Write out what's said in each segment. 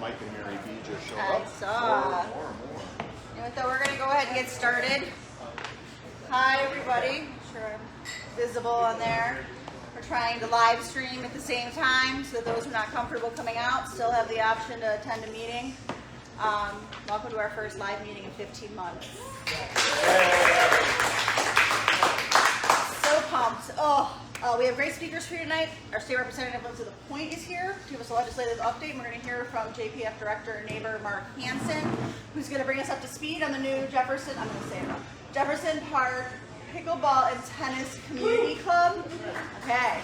Mike and Mary B just showed I up. saw. More. You know, so we're going to go ahead and get started. Hi, everybody. Sure I'm visible on there. We're trying to live stream at the same time, so those who are not comfortable coming out still have the option to attend a meeting. Welcome to our first live meeting in 15 months. So pumped. We have great speakers for you tonight. Our state representative Lindsay LaPointe is here to give us a legislative update. And we're going to hear from JPF Director and neighbor Mark Hansen, who's going to bring us up to speed on the new Jefferson Park Pickleball and Tennis Community Club. Okay.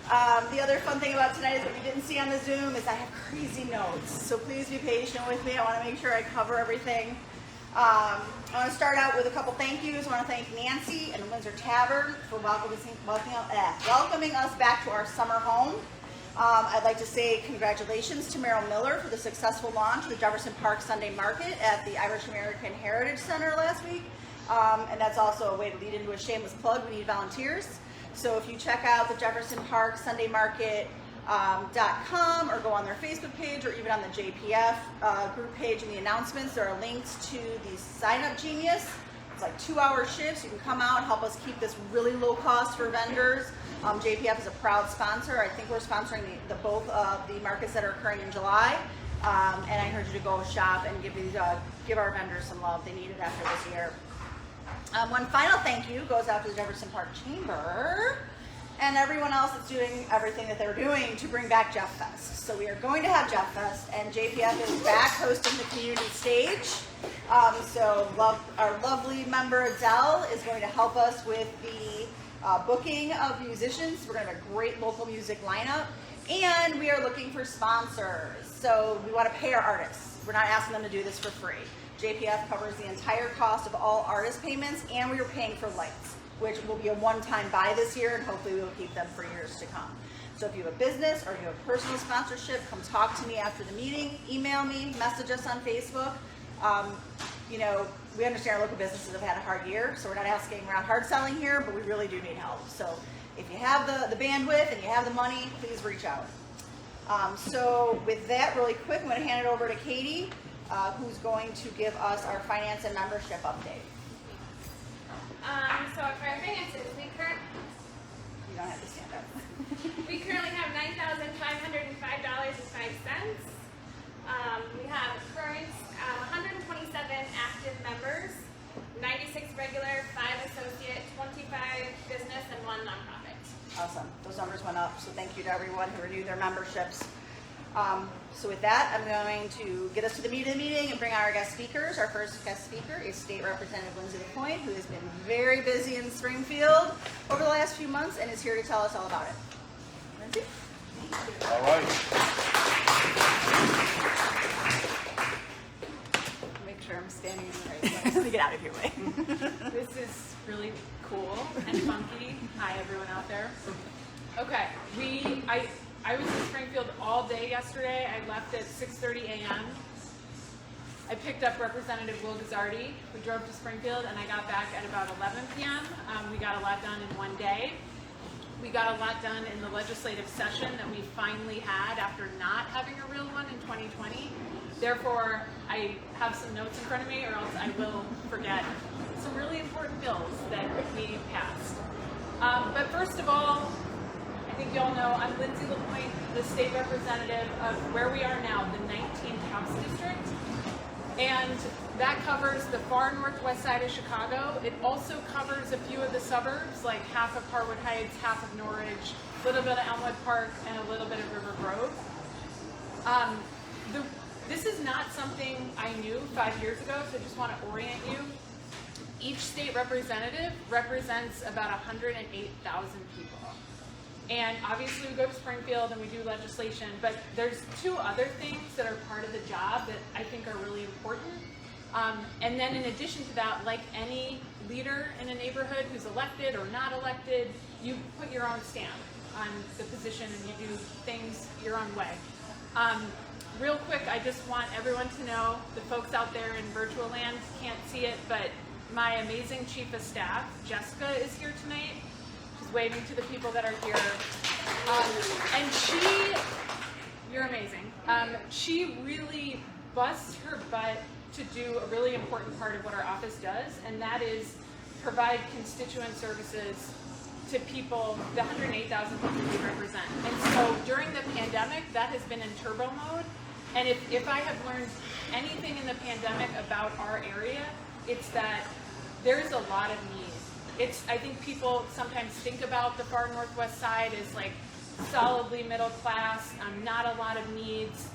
The other fun thing about tonight is what you didn't see on the Zoom is I have crazy notes. So please be patient with me. I want to make sure I cover everything. I want to start out with a couple thank yous. I want to thank Nancy and the Windsor Tavern for welcoming us back to our summer home. I'd like to say congratulations to Merrill Miller for the successful launch of the Jefferson Park Sunday Market at the Irish American Heritage Center last week. And that's also a way to lead into a shameless plug. We need volunteers. So if you check out the Jefferson Park Sunday Market .com or go on their Facebook page or even on the JPF group page in the announcements, there are links to the Sign Up Genius. It's like 2-hour shifts. You can come out and help us keep this really low cost for vendors. JPF is a proud sponsor. I think we're sponsoring both of the markets that are occurring in July. And I encourage you to go shop and give our vendors some love. They need it after this year. One final thank you goes out to the Jefferson Park Chamber and everyone else that's doing everything that they're doing to bring back Jeff Fest. So we are going to have Jeff Fest, and JPF is back hosting the community stage. Our lovely member Adele is going to help us with the booking of musicians. We're going to have a great local music lineup, and we are looking for sponsors. So we want to pay our artists. We're not asking them to do this for free. JPF covers the entire cost of all artist payments, and we are paying for lights, which will be a one-time buy this year, and hopefully we will keep them for years to come. So if you have a business or you have personal sponsorship, come talk to me after the meeting, email me, message us on Facebook. We understand our local businesses have had a hard year, so we're not asking around hard selling here, but we really do need help. So if you have the bandwidth and you have the money, please reach out. So with that, really quick, I'm going to hand it over to Katie, who's going to give us our finance and membership update. So for our finances, You don't have to stand up. we currently have $9,505.05. We have current 127 active members, 96 regular, 5 associate, 25 business, and 1 nonprofit. Awesome. Those numbers went up, so thank you to everyone who renewed their memberships. So with that, I'm going to get us to the meat of the meeting and bring out our guest speakers. Our first guest speaker is State Representative Lindsay LaPointe, who has been very busy in Springfield over the last few months and is here to tell us all about it. Lindsay? All right. Make sure I'm standing in the right place to get out of your way. This is really cool and funky. Hi, everyone out there. Okay, I was in Springfield all day yesterday. I left at 6:30 a.m. I picked up Representative Will Guzzardi. We drove to Springfield, and I got back at about 11 p.m. We got a lot done in one day. We got a lot done in the legislative session that we finally had after not having a real one in 2020. Therefore, I have some notes in front of me, or else I will forget some really important bills that we passed. But first of all, I think you all know I'm Lindsay LaPointe, the state representative of where we are now, the 19th House District. And that covers the far northwest side of Chicago. It also covers a few of the suburbs, like half of Harwood Heights, half of Norridge, a little bit of Elmwood Park, and a little bit of River Grove. This is not something I knew 5 years ago, so I just want to orient you. Each state representative represents about 108,000 people. And obviously we go to Springfield and we do legislation, but there's 2 other things that are part of the job that I think are really important. And then in addition to that, like any leader in a neighborhood who's elected or not elected, you put your own stamp on the position and you do things your own way. Real quick, I just want everyone to know, the folks out there in virtual land can't see it, but my amazing chief of staff, Jessica, is here tonight. She's waving to the people that are here. And she, You're amazing. She really busts her butt to do a really important part of what our office does, and that is provide constituent services to people, the 108,000 people we represent. And so during the pandemic, that has been in turbo mode. And if I have learned anything in the pandemic about our area, it's that there's a lot of need. I think people sometimes think about the far northwest side as like solidly middle class, not a lot of needs.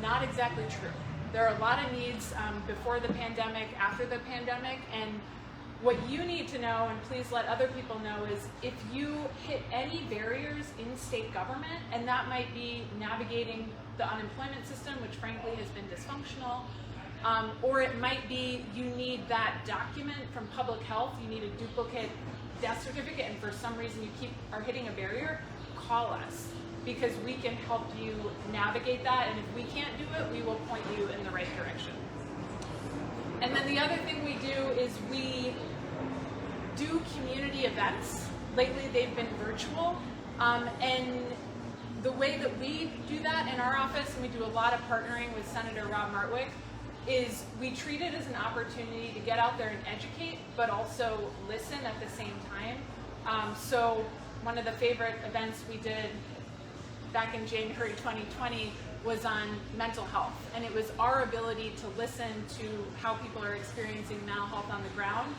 Not exactly true. There are a lot of needs before the pandemic, after the pandemic, and what you need to know, and please let other people know, is if you hit any barriers in state government, and that might be navigating the unemployment system, which frankly has been dysfunctional, or it might be you need that document from public health, you need a duplicate death certificate, and for some reason you are hitting a barrier, call us, because we can help you navigate that, and if we can't do it, we will point you in the right direction. And then the other thing we do is we do community events. Lately they've been virtual, and the way that we do that in our office, and we do a lot of partnering with Senator Rob Martwick, is we treat it as an opportunity to get out there and educate, but also listen at the same time. So one of the favorite events we did back in January 2020 was on mental health, and it was our ability to listen to how people are experiencing mental health on the ground,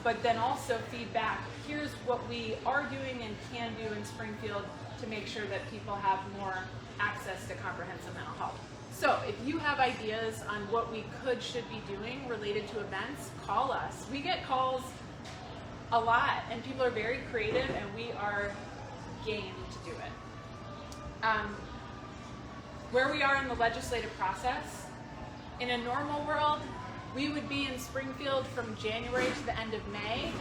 but then also feedback. Here's what we are doing and can do in Springfield to make sure that people have more access to comprehensive mental health. So if you have ideas on what we should be doing related to events, call us. We get calls a lot, and people are very creative, and we are game to do it. Where we are in the legislative process, in a normal world, we would be in Springfield from January to the end of May,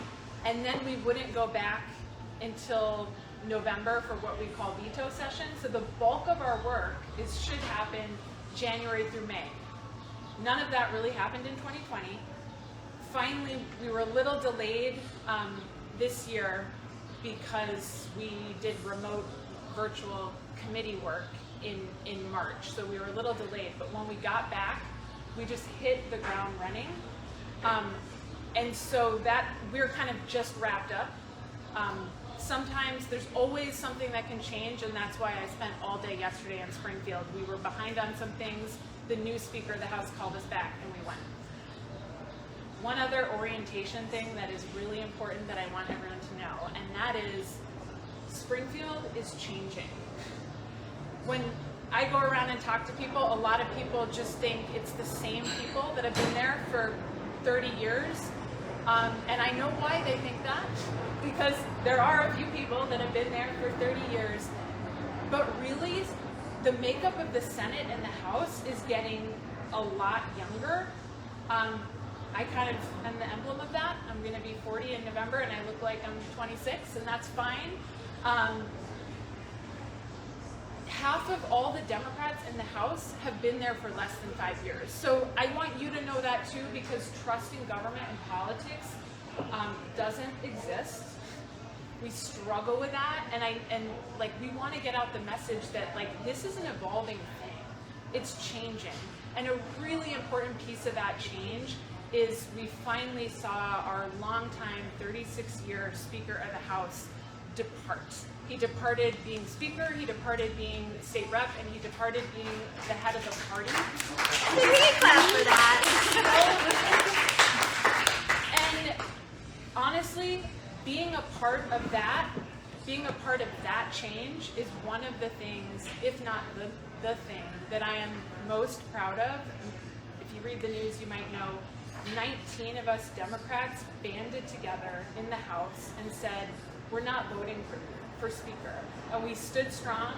and then we wouldn't go back until November for what we call veto session. So the bulk of our work should happen January through May. None of that really happened in 2020. Finally, we were a little delayed this year because we did remote virtual committee work in March, so we were a little delayed, but when we got back, we just hit the ground running, and so that we're kind of just wrapped up. Sometimes there's always something that can change, and that's why I spent all day yesterday in Springfield. We were behind on some things. The new Speaker of the House called us back, and we went. One other orientation thing that is really important that I want everyone to know, and that is Springfield is changing. When I go around and talk to people, a lot of people just think it's the same people that have been there for 30 years. And I know why they think that, because there are a few people that have been there for 30 years. But really, the makeup of the Senate and the House is getting a lot younger. I kind of am the emblem of that. I'm going to be 40 in November, and I look like I'm 26, and that's fine. Half of all the Democrats in the House have been there for less than 5 years. So I want you to know that too, because trust in government and politics doesn't exist. We struggle with that, and we want to get out the message that this is an evolving thing. It's changing, and a really important piece of that change is we finally saw our longtime 36-year Speaker of the House depart. He departed being Speaker, he departed being State Rep, and he departed being the head of the party. We can clap for that. And honestly, being a part of that change is one of the things, if not the thing, that I am most proud of. If you read the news, you might know 19 of us Democrats banded together in the House and said, we're not voting for Speaker. And we stood strong.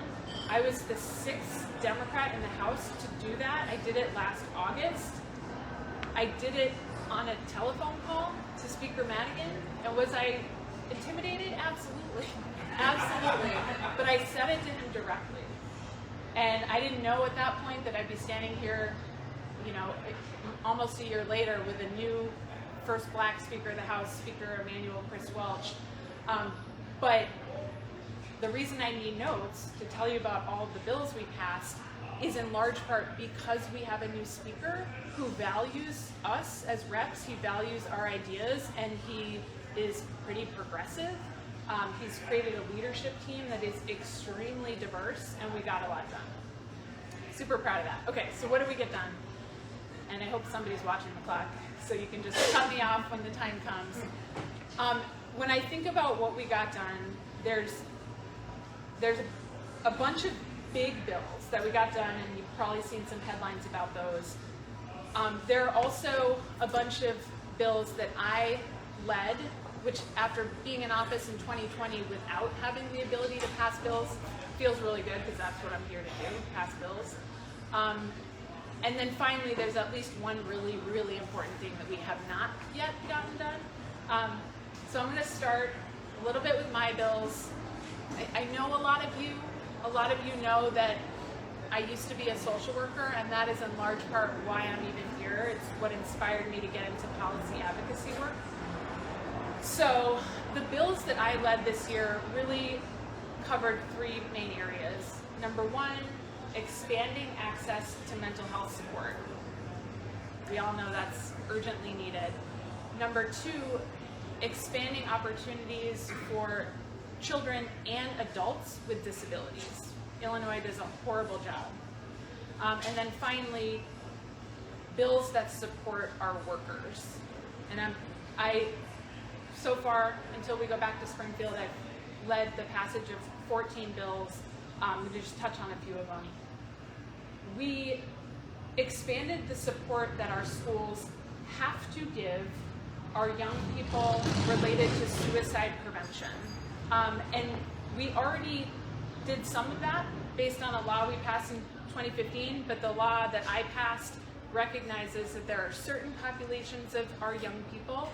I was the 6th Democrat in the House to do that. I did it last August. I did it on a telephone call to Speaker Madigan. And was I intimidated? Absolutely. Absolutely. But I said it to him directly. And I didn't know at that point that I'd be standing here, almost a year later with a new first Black Speaker of the House, Speaker Emanuel Chris Welch. But the reason I need notes to tell you about all of the bills we passed is in large part because we have a new speaker who values us as reps, he values our ideas, and he is pretty progressive. He's created a leadership team that is extremely diverse, and we got a lot done. Super proud of that. Okay, so what did we get done? And I hope somebody's watching the clock, so you can just cut me off when the time comes. When I think about what we got done, there's a bunch of big bills that we got done, and you've probably seen some headlines about those. There are also a bunch of bills that I led, which after being in office in 2020 without having the ability to pass bills, feels really good because that's what I'm here to do, pass bills. And then finally, there's at least one really, really important thing that we have not yet gotten done. So I'm going to start a little bit with my bills. I know a lot of you know that I used to be a social worker, and that is in large part why I'm even here. It's what inspired me to get into policy advocacy work. So the bills that I led this year really covered three main areas. Number one, expanding access to mental health support. We all know that's urgently needed. Number two, expanding opportunities for children and adults with disabilities. Illinois does a horrible job. And then finally, bills that support our workers. And so far, until we go back to Springfield, I've led the passage of 14 bills. To just touch on a few of them. We expanded the support that our schools have to give our young people related to suicide prevention. And we already did some of that based on a law we passed in 2015, but the law that I passed recognizes that there are certain populations of our young people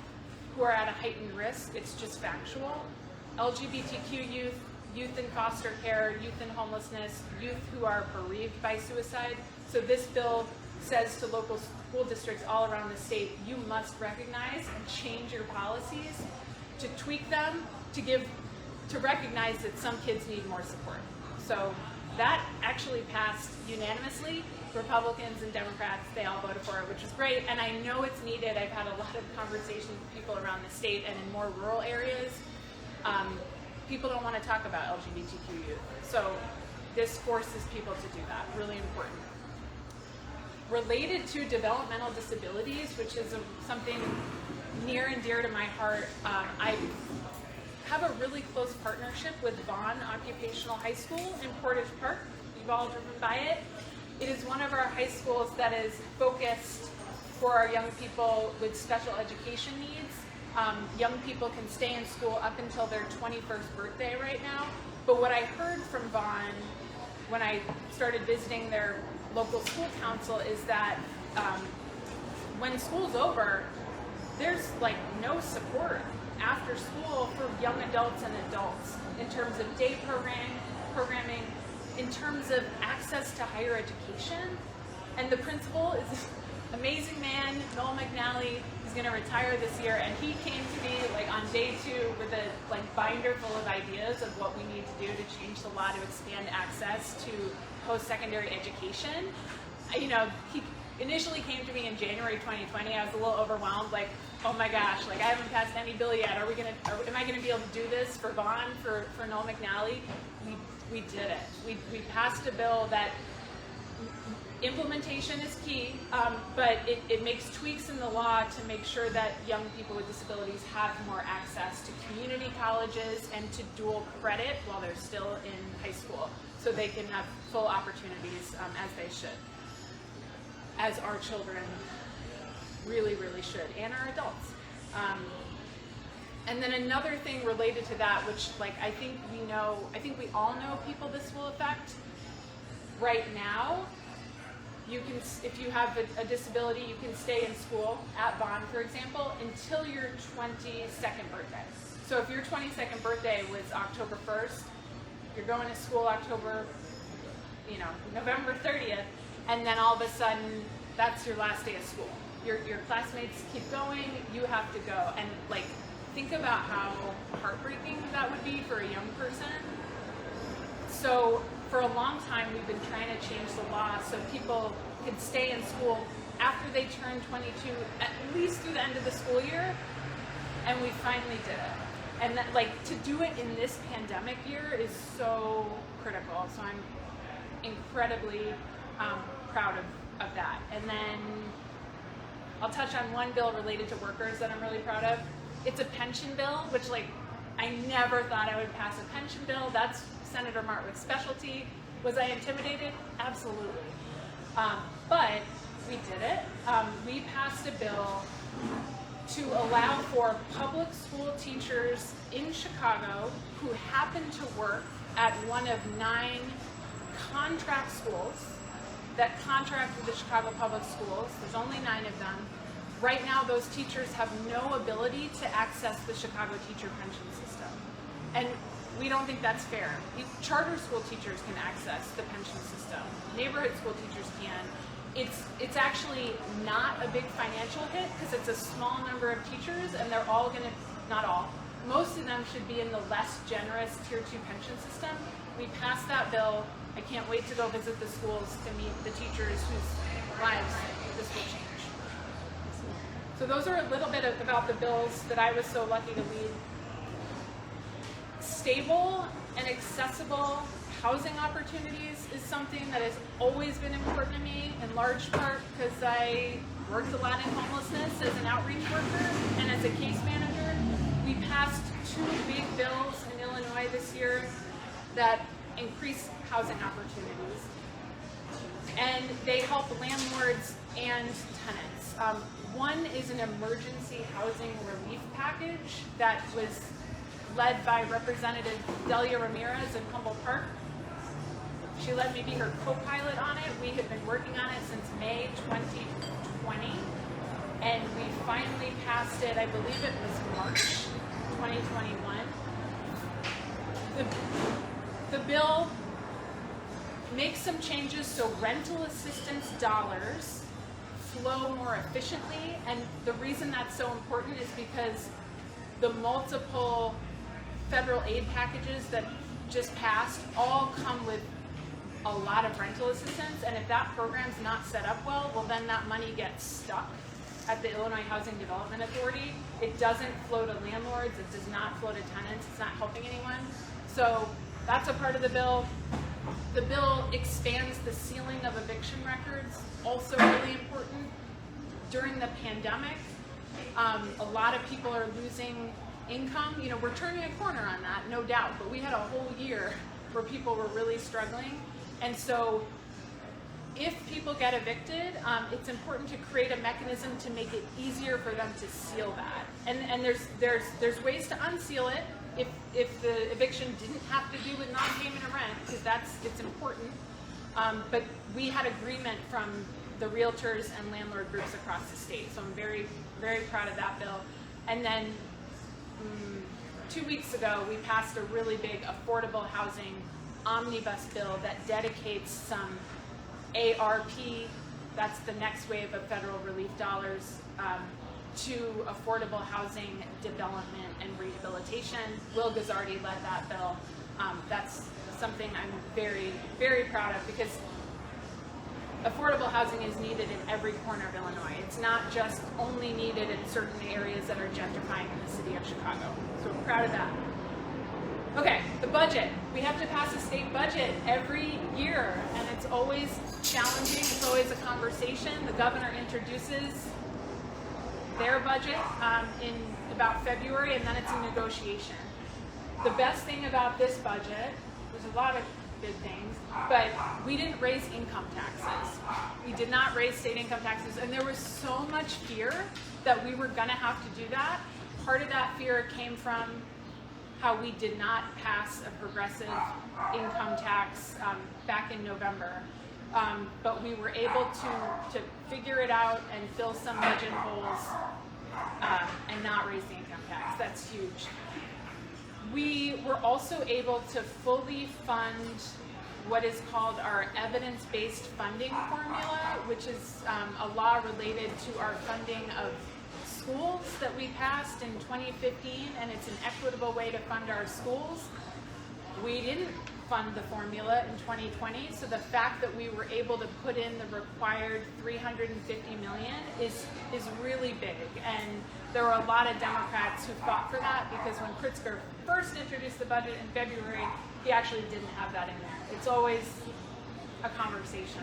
who are at a heightened risk. It's just factual. LGBTQ youth, youth in foster care, youth in homelessness, youth who are bereaved by suicide. So this bill says to local school districts all around the state, you must recognize and change your policies to tweak them, to recognize that some kids need more support. So that actually passed unanimously. Republicans and Democrats, they all voted for it, which is great. And I know it's needed. I've had a lot of conversations with people around the state and in more rural areas. People don't want to talk about LGBTQ youth. So this forces people to do that, really important. Related to developmental disabilities, which is something near and dear to my heart, I have a really close partnership with Vaughn Occupational High School in Portage Park. You've all driven by it. It is one of our high schools that is focused for our young people with special education needs. Young people can stay in school up until their 21st birthday right now. But what I heard from Vaughn when I started visiting their local school council is that when school's over, there's like no support after school for young adults and adults in terms of day programming, in terms of access to higher education. And the principal is this amazing man, Noel McNally. He's going to retire this year, and he came to me like on day 2 with a binder full of ideas of what we need to do to change the law to expand access to post-secondary education. He initially came to me in January 2020. I was a little overwhelmed, like, oh my gosh, I haven't passed any bill yet. Am I going to be able to do this for Vaughn, for Noel McNally? We did it. We passed a bill that implementation is key, but it makes tweaks in the law to make sure that young people with disabilities have more access to community colleges and to dual credit while they're still in high school, so they can have full opportunities as they should, as our children really, really should, and our adults. And then another thing related to that, which I think we all know people this will affect. Right now, you can, if you have a disability, you can stay in school at Vaughn, for example, until your 22nd birthday. So if your 22nd birthday was October 1st, you're going to school November 30th, and then all of a sudden, that's your last day of school. Your classmates keep going, you have to go. And think about how heartbreaking that would be for a young person so for a long time, we've been trying to change the law so people could stay in school after they turn 22, at least through the end of the school year, and we finally did it. And that, like, to do it in this pandemic year is so critical. So I'm incredibly proud of that. And then I'll touch on one bill related to workers that I'm really proud of. It's a pension bill, which, like, I never thought I would pass a pension bill. That's Senator Martwick's specialty. Was I intimidated? Absolutely. But we did it. We passed a bill to allow for public school teachers in Chicago who happen to work at one of 9 contract schools that contract with the Chicago Public Schools. There's only 9 of them. Right now, those teachers have no ability to access the Chicago teacher pension system. And we don't think that's fair. Charter school teachers can access the pension system. Neighborhood school teachers can. It's actually not a big financial hit because it's a small number of teachers, and they're all going to, not all, most of them should be in the less generous Tier 2 pension system. We passed that bill. I can't wait to go visit the schools to meet the teachers whose lives this will change. So those are a little bit about the bills that I was so lucky to lead. Stable and accessible housing opportunities is something that has always been important to me, in large part because I worked a lot in homelessness as an outreach worker and as a case manager. We passed 2 big bills in Illinois this year that increase housing opportunities, and they help landlords and tenants. One is an emergency housing relief package that was led by Representative Delia Ramirez in Humboldt Park. She let me be her co-pilot on it. We had been working on it since May 2020, and we finally passed it, I believe it was March 2021. The bill makes some changes so rental assistance dollars flow more efficiently, and the reason that's so important is because the multiple federal aid packages that just passed all come with a lot of rental assistance, and if that program's not set up well, then that money gets stuck at the Illinois Housing Development Authority. It doesn't flow to landlords, it does not flow to tenants, it's not helping anyone. So that's a part of the bill. The bill expands the ceiling of eviction records, also really important. During the pandemic, a lot of people are losing income. You know, we're turning a corner on that, no doubt, but we had a whole year where people were really struggling. And so if people get evicted, it's important to create a mechanism to make it easier for them to seal that. And there's ways to unseal it if the eviction didn't have to do with non-payment of rent, because it's important. But we had agreement from the realtors and landlord groups across the state, so I'm very, very proud of that bill. And then 2 weeks ago, we passed a really big affordable housing omnibus bill that dedicates some ARP, that's the next wave of federal relief dollars, to affordable housing development and rehabilitation. Will Guzzardi led that bill. That's something I'm very, very proud of, because affordable housing is needed in every corner of Illinois. It's not just only needed in certain areas that are gentrifying in the city of Chicago. So I'm proud of that. Okay, the budget. We have to pass a state budget every year, and it's always challenging. It's always a conversation. The governor introduces their budget in about February, and then it's a negotiation. The best thing about this budget, there's a lot of good things, but we didn't raise income taxes. We did not raise state income taxes, and there was so much fear that we were going to have to do that. Part of that fear came from how we did not pass a progressive income tax back in November. But we were able to figure it out and fill some budget holes and not raise the income tax. That's huge. We were also able to fully fund what is called our evidence-based funding formula, which is a law related to our funding of schools that we passed in 2015, and it's an equitable way to fund our schools. We didn't fund the formula in 2020. So the fact that we were able to put in the required $350 million is really big. And there were a lot of Democrats who fought for that because when Pritzker first introduced the budget in February, he actually didn't have that in there. It's always a conversation.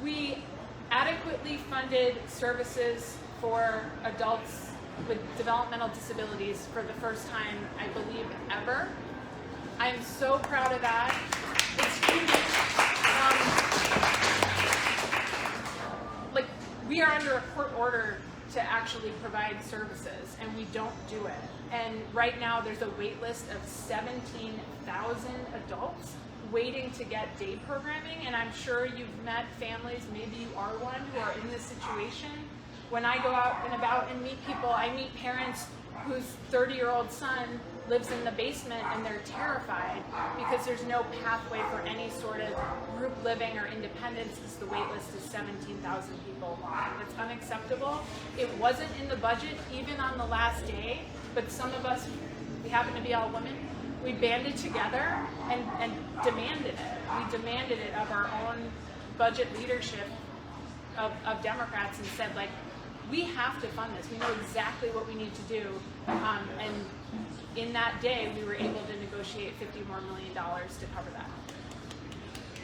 We adequately funded services for adults with developmental disabilities for the first time, I believe, ever. I'm so proud of that. It's huge. Like, we are under a court order to actually provide services, and we don't do it. And right now, there's a wait list of 17,000 adults waiting to get day programming, and I'm sure you've met families, maybe you are one, who are in this situation. When I go out and about and meet people, I meet parents whose 30-year-old son lives in the basement and they're terrified because there's no pathway for any sort of group living or independence because the wait list is 17,000 people long. It's unacceptable. It wasn't in the budget even on the last day, but some of us, we happen to be all women, we banded together and demanded it. We demanded it of our own budget leadership of Democrats and said, like, we have to fund this. We know exactly what we need to do. And in that day, we were able to negotiate $50 million more to cover that.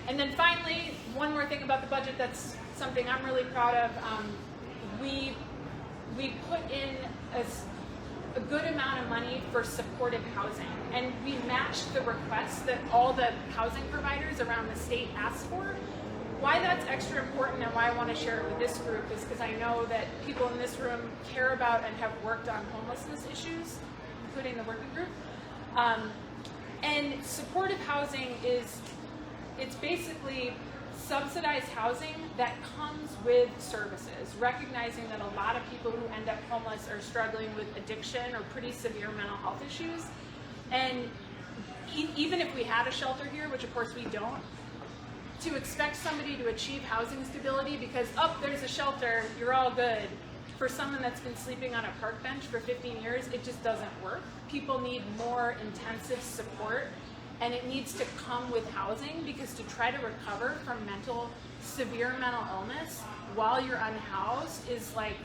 And then finally, one more thing about the budget that's something I'm really proud of. We put in a good amount of money for supportive housing. And we matched the requests that all the housing providers around the state asked for. Why that's extra important and why I want to share it with this group is because I know that people in this room care about and have worked on homelessness issues, including the working group. And supportive housing it's basically subsidized housing that comes with services, recognizing that a lot of people who end up homeless are struggling with addiction or pretty severe mental health issues. And even if we had a shelter here, which of course we don't, to expect somebody to achieve housing stability because, there's a shelter, you're all good. For someone that's been sleeping on a park bench for 15 years, it just doesn't work. People need more intensive support, and it needs to come with housing because to try to recover from severe mental illness while you're unhoused is like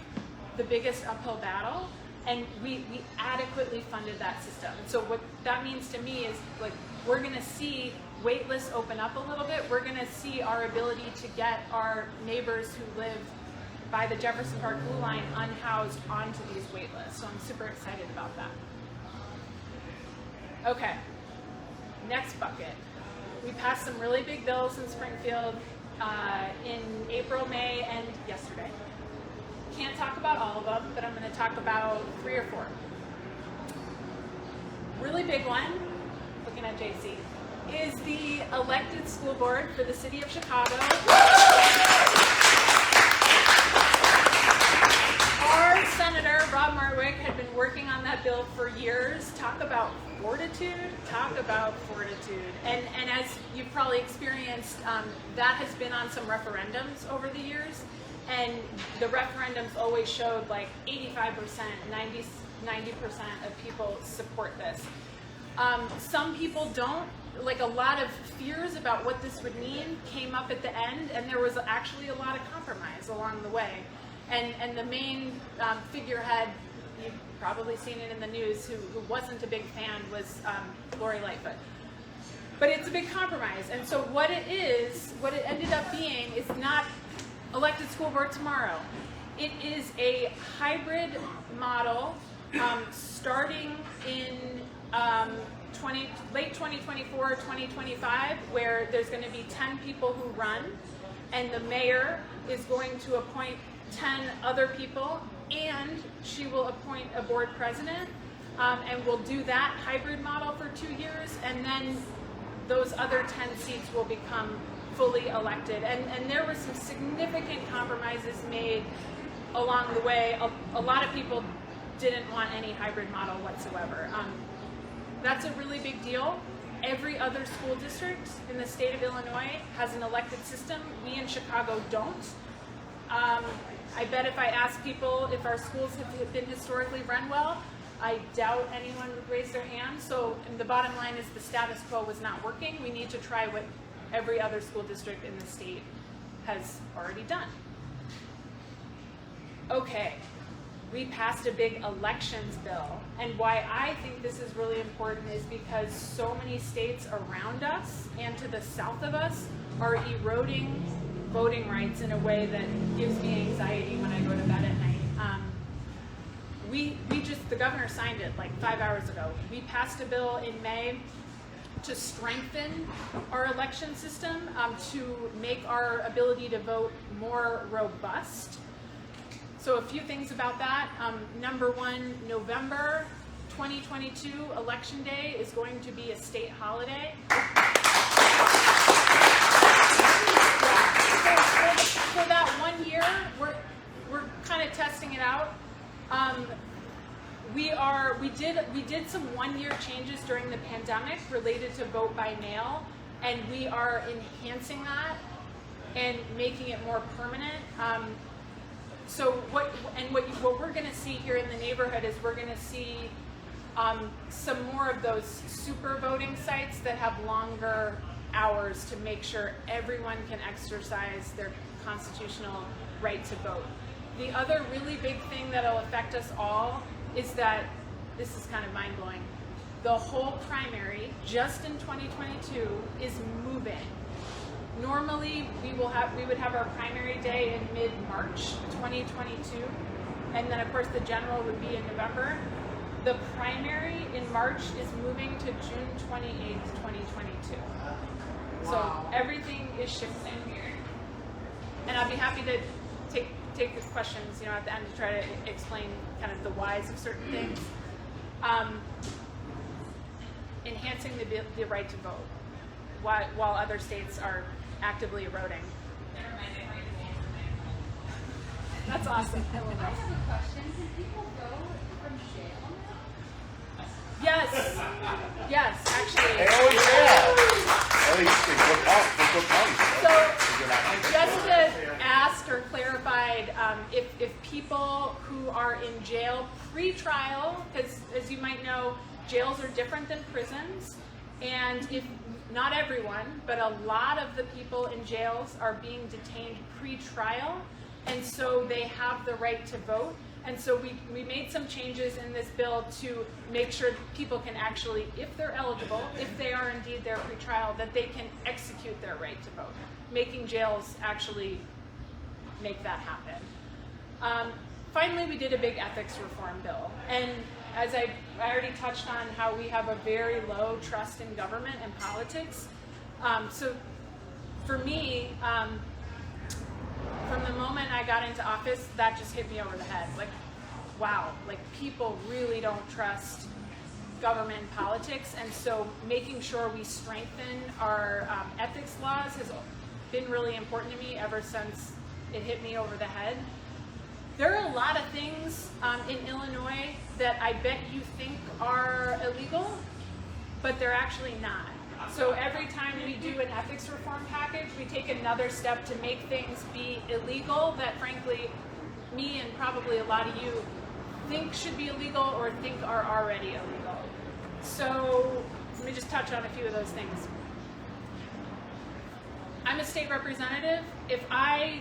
the biggest uphill battle. And we adequately funded that system. And so what that means to me is, like, we're gonna see wait lists open up a little bit. We're gonna see our ability to get our neighbors who live by the Jefferson Park Blue Line unhoused onto these wait lists. So I'm super excited about that. Okay, next bucket. We passed some really big bills in Springfield in April, May, and yesterday. Can't talk about all of them, but I'm going to talk about 3 or 4. Really big one, looking at JC, is the elected school board for the city of Chicago. Our Senator, Rob Marwick, had been working on that bill for years. Talk about fortitude, And as you've probably experienced, that has been on some referendums over the years. And the referendums always showed like 85%, 90% of people support this. Some people don't. Like, a lot of fears about what this would mean came up at the end, and there was actually a lot of compromise along the way. And the main figurehead, you've probably seen it in the news, who wasn't a big fan, was Lori Lightfoot. But it's a big compromise. And so what it ended up being is not elected school board tomorrow. It is a hybrid model starting in late 2024, 2025, where there's going to be 10 people who run, and the mayor is going to appoint 10 other people, and she will appoint a board president, and we'll do that hybrid model for 2 years, and then those other 10 seats will become fully elected. And there were some significant compromises made along the way. A lot of people didn't want any hybrid model whatsoever. That's a really big deal. Every other school district in the state of Illinois has an elected system. We in Chicago don't. I bet if I ask people if our schools have been historically run well, I doubt anyone would raise their hand. So the bottom line is the status quo was not working. We need to try what every other school district in the state has already done. Okay, we passed a big elections bill. And why I think this is really important is because so many states around us and to the south of us are eroding voting rights in a way that gives me anxiety when I go to bed at night. The governor signed it like 5 hours ago. We passed a bill in May to strengthen our election system, to make our ability to vote more robust. So a few things about that. Number one, November 2022 Election Day is going to be a state holiday. For that 1 year, we're kind of testing it out. We did some 1 year changes during the pandemic related to vote by mail, and we are enhancing that and making it more permanent. So what we're going to see here in the neighborhood is we're going to see some more of those super voting sites that have longer hours to make sure everyone can exercise their constitutional right to vote. The other really big thing that'll affect us all is that, this is kind of mind-blowing, the whole primary, just in 2022, is moving. Normally, we would have our primary day in mid-March 2022, and then of course the general would be in November. The primary in March is moving to June 28th, 2022. Wow. So everything is shifting here. And I'll be happy to take the questions, at the end to try to explain kind of the whys of certain things. Enhancing the right to vote while other states are actively eroding. That's awesome. I have a question. Can people go from jail now? Yes, actually. Hell yeah! At least they look out. They look out. So, just to ask or clarified, if people who are in jail pre-trial, because as you might know, jails are different than prisons, and if not everyone, but a lot of the people in jails are being detained pre-trial, and so they have the right to vote. And so we made some changes in this bill to make sure people can actually, if they're eligible, if they are indeed there pre-trial, that they can execute their right to vote, making jails actually make that happen. Finally, we did a big ethics reform bill. And as I already touched on how we have a very low trust in government and politics. So for me, from the moment I got into office, that just hit me over the head. Like, wow, like people really don't trust government and politics. And so making sure we strengthen our ethics laws has been really important to me ever since it hit me over the head. There are a lot of things in Illinois that I bet you think are illegal, but they're actually not. So every time we do an ethics reform package, we take another step to make things be illegal that frankly, me and probably a lot of you think should be illegal or think are already illegal. So let me just touch on a few of those things. I'm a state representative. If I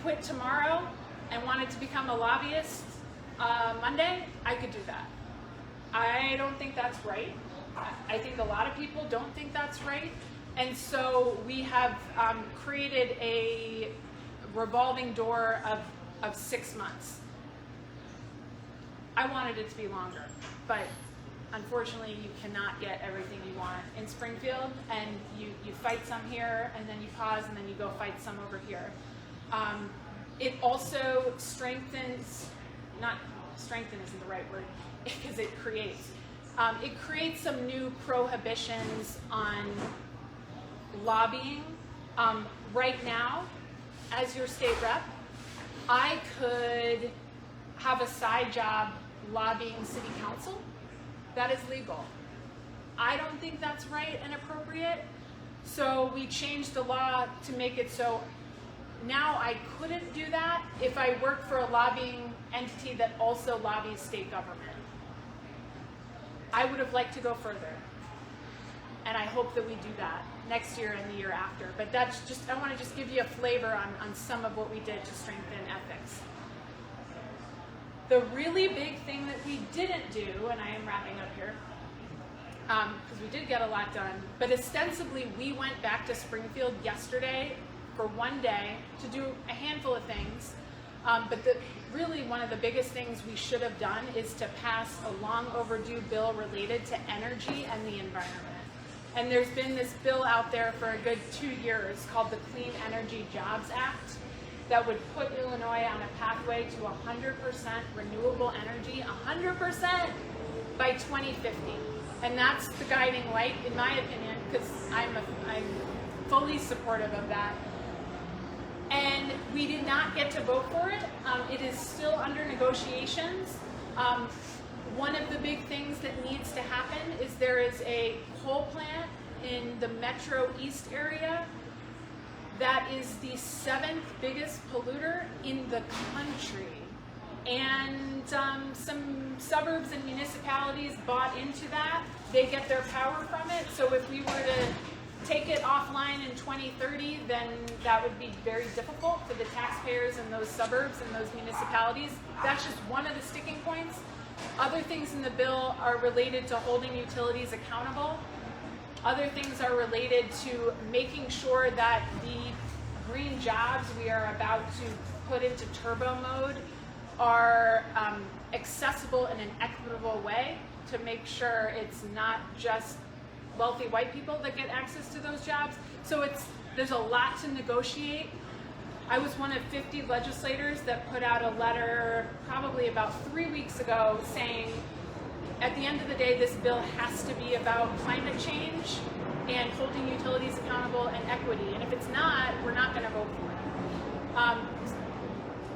quit tomorrow and wanted to become a lobbyist Monday, I could do that. I don't think that's right. I think a lot of people don't think that's right. And so we have created a revolving door of 6 months. I wanted it to be longer, but unfortunately you cannot get everything you want in Springfield, and you fight some here, and then you pause, and then you go fight some over here. It also strengthens, not strengthen isn't the right word, because it creates some new prohibitions on lobbying. Right now, as your state rep, I could have a side job lobbying city council. That is legal. I don't think that's right and appropriate. So we changed the law to make it so now I couldn't do that if I work for a lobbying entity that also lobbies state government. I would have liked to go further. And I hope that we do that next year and the year after. But that's just, I want to just give you a flavor on some of what we did to strengthen ethics. The really big thing that we didn't do, and I am wrapping up here, because we did get a lot done, but ostensibly we went back to Springfield yesterday for one day to do a handful of things. But really one of the biggest things we should have done is to pass a long overdue bill related to energy and the environment. And there's been this bill out there for a good 2 years called the Clean Energy Jobs Act that would put Illinois on a pathway to 100% renewable energy, 100% by 2050. And that's the guiding light, in my opinion, because I'm fully supportive of that. And we did not get to vote for it. It is still under negotiations. One of the big things that needs to happen is there is a coal plant in the Metro East area that is the 7th biggest polluter in the country. And some suburbs and municipalities bought into that. They get their power from it. So if we were to take it offline in 2030, then that would be very difficult for the taxpayers in those suburbs and those municipalities. That's just one of the sticking points. Other things in the bill are related to holding utilities accountable. Other things are related to making sure that the green jobs we are about to put into turbo mode are accessible in an equitable way to make sure it's not just wealthy white people that get access to those jobs. So there's a lot to negotiate. I was one of 50 legislators that put out a letter probably about 3 weeks ago saying, at the end of the day, this bill has to be about climate change and holding utilities accountable and equity. And if it's not, we're not going to vote for it.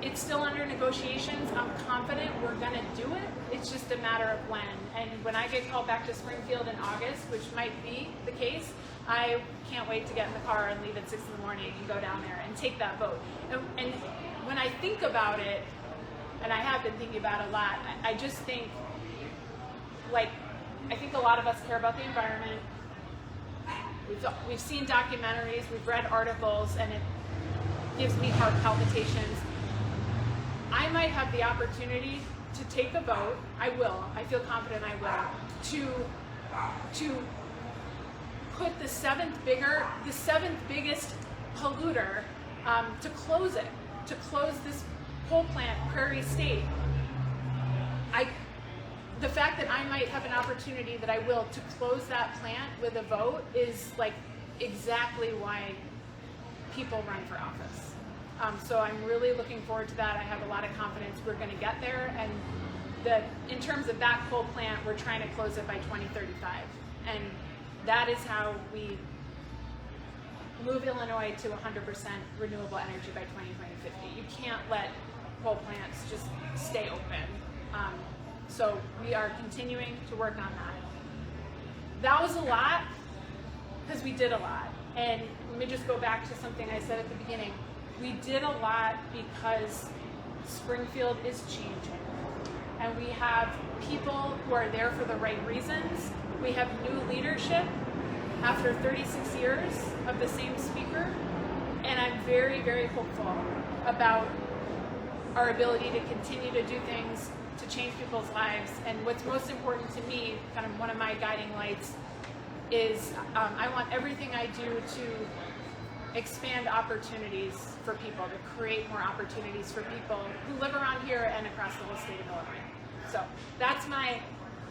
It's still under negotiations. I'm confident we're going to do it. It's just a matter of when. And when I get called back to Springfield in August, which might be the case, I can't wait to get in the car and leave at 6 in the morning and go down there and take that vote. And when I think about it, and I have been thinking about it a lot, I just think, like, I think a lot of us care about the environment. We've seen documentaries, we've read articles, and it gives me heart palpitations. I might have the opportunity to take a vote. I will. I feel confident I will. To put the seventh biggest polluter, to close it, to close this coal plant, Prairie State. The fact that I might have an opportunity that I will to close that plant with a vote is like exactly why people run for office. So I'm really looking forward to that. I have a lot of confidence we're going to get there, and that in terms of that coal plant, we're trying to close it by 2035, and that is how we move Illinois to 100% renewable energy by 2050. You can't let coal plants just stay open. So we are continuing to work on that. That was a lot because we did a lot. And let me just go back to something I said at the beginning. We did a lot because Springfield is changing. And we have people who are there for the right reasons. We have new leadership after 36 years of the same speaker. And I'm very, very hopeful about our ability to continue to do things to change people's lives. And what's most important to me, kind of one of my guiding lights, is I want everything I do to expand opportunities for people, to create more opportunities for people who live around here and across the whole state of Illinois. So that's my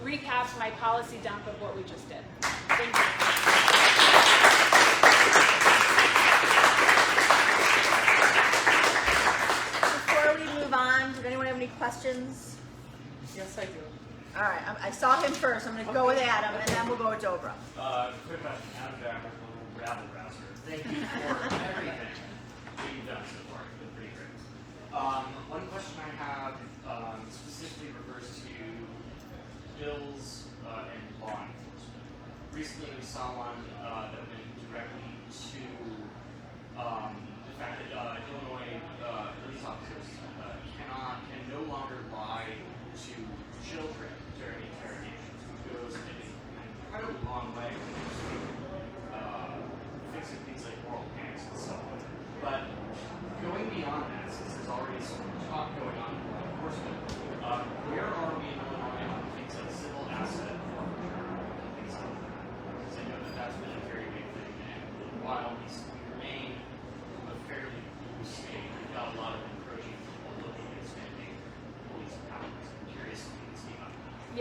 recap, my policy dump of what we just did. Thank you. Before we move on, did anyone have any questions? Yes, I do. All right, I saw him first. I'm going to go with Adam, and then we'll go with Dobra. Quick question, Adam Jaffers, a little rabble rouser. Thank you for everything that you've done so far. It's been pretty great. One question I have specifically refers to bills and law enforcement. Recently, we saw one that went directly to the fact that Illinois police officers can no longer lie to children during interrogations, which goes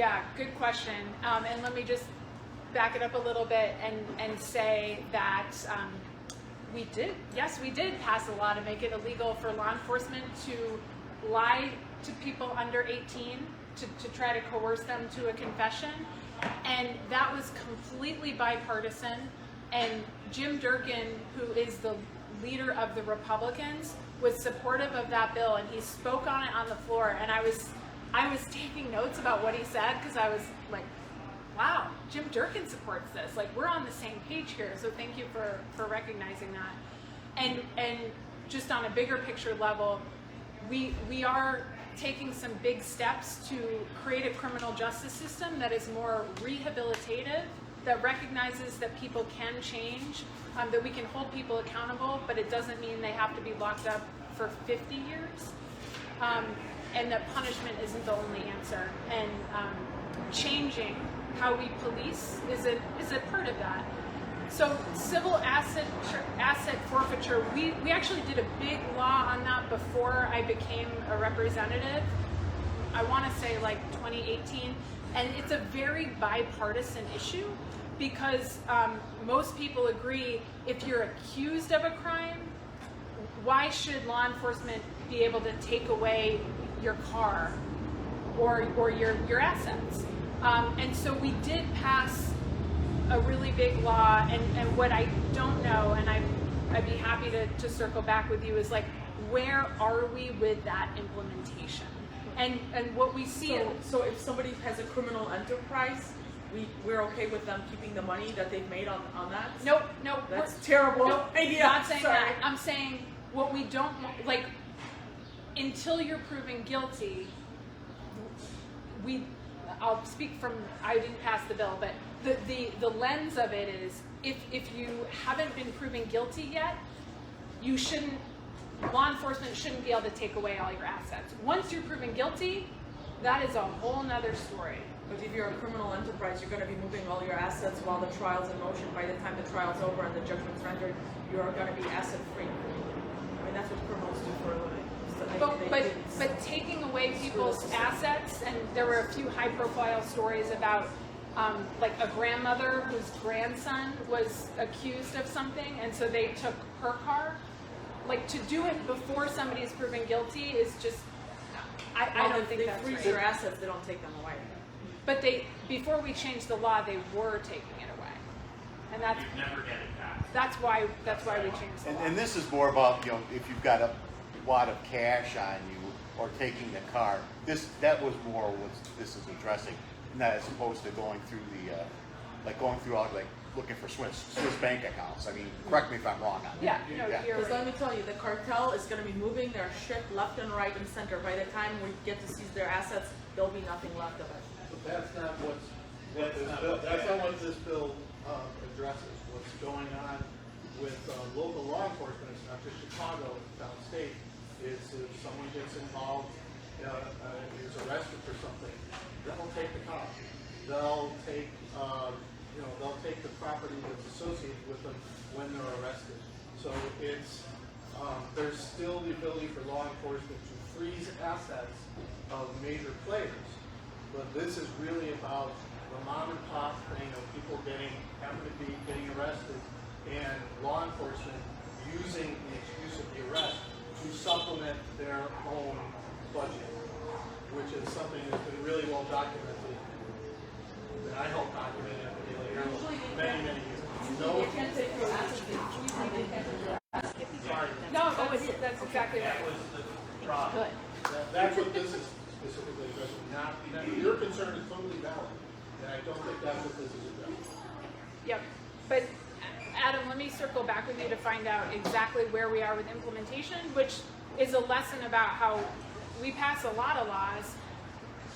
Yeah, good question. And let me just back it up a little bit and say that we did pass a law to make it illegal for law enforcement to lie to people under 18 to try to coerce them to a confession. And that was completely bipartisan. And Jim Durkin, who is the leader of the Republicans, was supportive of that bill, and he spoke on it on the floor. And I was taking notes about what he said because I was like, wow, Jim Durkin supports this. Like, we're on the same page here. So thank you for recognizing that. And just on a bigger picture level, we are taking some big steps to create a criminal justice system that is more rehabilitative, that recognizes that people can change, that we can hold people accountable, but it doesn't mean they have to be locked up for 50 years, and that punishment isn't the only answer. And changing how we police is a part of that. So civil asset forfeiture, we actually did a big law on that before I became a representative. I want to say like 2018, and it's a very bipartisan issue because most people agree if you're accused of a crime, why should law enforcement be able to take away your car or your assets? And so we did pass a really big law, and what I don't know, and I'd be happy to circle back with you, is like, where are we with that implementation? And what we see. So if somebody has a criminal enterprise, we're okay with them keeping the money that they've made on that? Nope. That's terrible. Nope, idea. not saying Sorry. that. I'm saying what we don't like. Until you're proven guilty, I'll speak from, I didn't pass the bill, but the lens of it is if you haven't been proven guilty yet, law enforcement shouldn't be able to take away all your assets. Once you're proven guilty, that is a whole nother story. But if you're a criminal enterprise, you're going to be moving all your assets while the trial's in motion. By the time the trial's over and the judgment's rendered, you're going to be asset free. I mean, that's what criminals do for a living. But taking away people's assets, and there were a few high-profile stories about like a grandmother whose grandson was accused of something, and so they took her car. Like, to do it before somebody's proven guilty is just, I don't think that's freeze right. your assets, they don't take them away. But before we changed the law, they were taking it away, and that's You never get it back. that's why we changed the law. And this is more about, if you've got a wad of cash on you or taking the car. That was more what this is addressing, not as opposed to going through all looking for Swiss bank accounts. I mean, correct me if I'm wrong on that. Yeah, no, Yeah. you're Because right. let me tell you, the cartel is going to be moving their shit left and right and center. By the time we get to seize their assets, there'll be nothing left of it. But that's not what this bill addresses. What's going on with local law enforcement, it's not just Chicago, it's downstate, is if someone gets involved, is arrested for something, they'll take the car. They'll take the property that's associated with them when they're arrested. So there's still the ability for law enforcement to freeze assets of major players. But this is really about the mom and pop thing of people getting arrested, and law enforcement using the excuse of the arrest to supplement their own budget, which is something that's been really well documented. That I helped document at the Daily Herald many years ago. You can't take your assets. They can't take your assets. Sorry. No, that's exactly right. That was the problem. Good. That's what this is specifically addressing. Not your concern is totally valid, and I don't think that's what this is addressing. Yep. But Adam, let me circle back with you to find out exactly where we are with implementation, which is a lesson about how we pass a lot of laws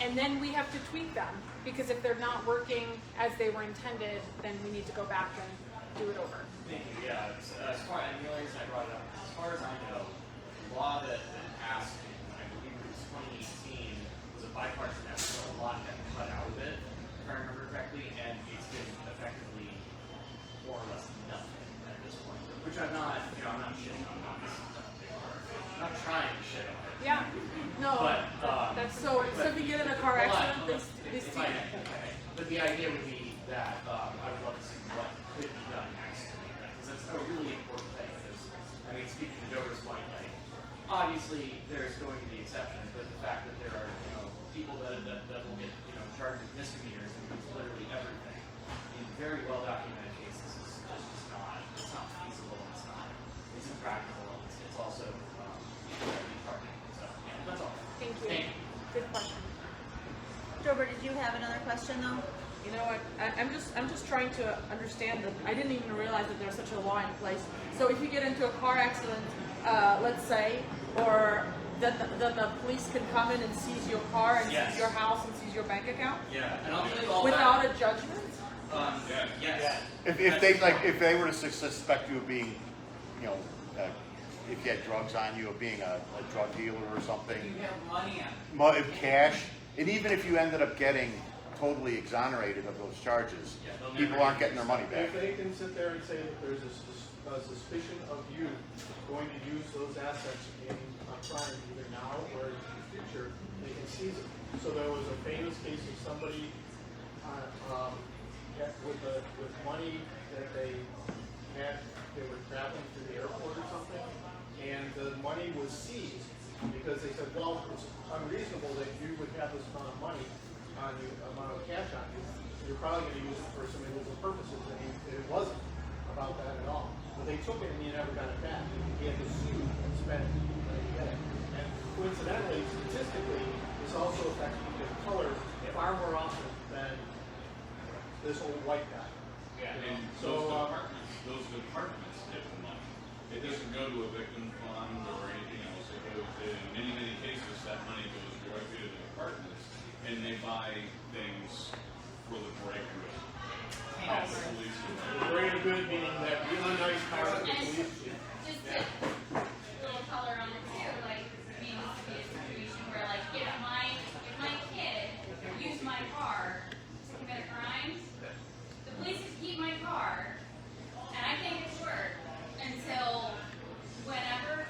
and then we have to tweak them, because if they're not working as they were intended, then we need to go back and do it over. Thank you. Yeah. As far as the only reason I brought it up, as far as I know, the law that passed in, I believe it was 2018, was a bipartisan effort. A lot got cut out of it, if I remember correctly, and it's been effectively more or less nothing at this point. Which I'm not shitting on. Not this is a big part. I'm not trying to shit on it. Yeah. No. But, That's So if you get in a car accident, they if steal. but the idea would be that I would love to see what could be done next to make that, because that's a really important thing. Because, I mean, speaking to Dover's point, like, obviously there's going to be exceptions, but the fact that there are, people that will get, charged with misdemeanors and use literally everything in very well documented cases is just not, it's not feasible, it's impractical, it's also, targeted. So, yeah, that's all. Thank you. Good question. Dober, did you have another question though? You know what? I'm just trying to understand that. I didn't even realize that there's such a law in place. So if you get into a car accident, let's say, or then the police can come in and seize your car and Yes. seize your house and seize your bank account Yeah, and I'll tell you all without a judgment. Yes. If they were to suspect you of being, if you had drugs on you, of being a drug dealer or something, You have money on cash, and even if you ended up getting totally exonerated of those charges, Yeah, they'll people never aren't get getting their money back. If they can sit there and say that there's a suspicion of you going to use those assets in a crime either now or in the future, they can seize it. So there was a famous case of somebody with money that they were traveling to the airport or something, and the money was seized because they said, well, it's unreasonable that you would have this amount of money on you, amount of cash on you. You're probably going to use it for some illegal purposes, and it wasn't about that at all. But they took it and he never got it back. He had to sue and spend it when he get it. And coincidentally, statistically, this also affects people of color far more often than this old white guy. Yeah. And So, those departments get the money. It doesn't go to a victim fund or anything else. It goes, in many cases, that money goes directly to the departments, and they buy things for the greater good. That's the police. The greater good meaning that really nice car that the police see. Just to little color on it too, like, I mean, this could be a situation where, like, if my kid used my car to commit a crime, the police could keep my car, and I can't get to work until whenever,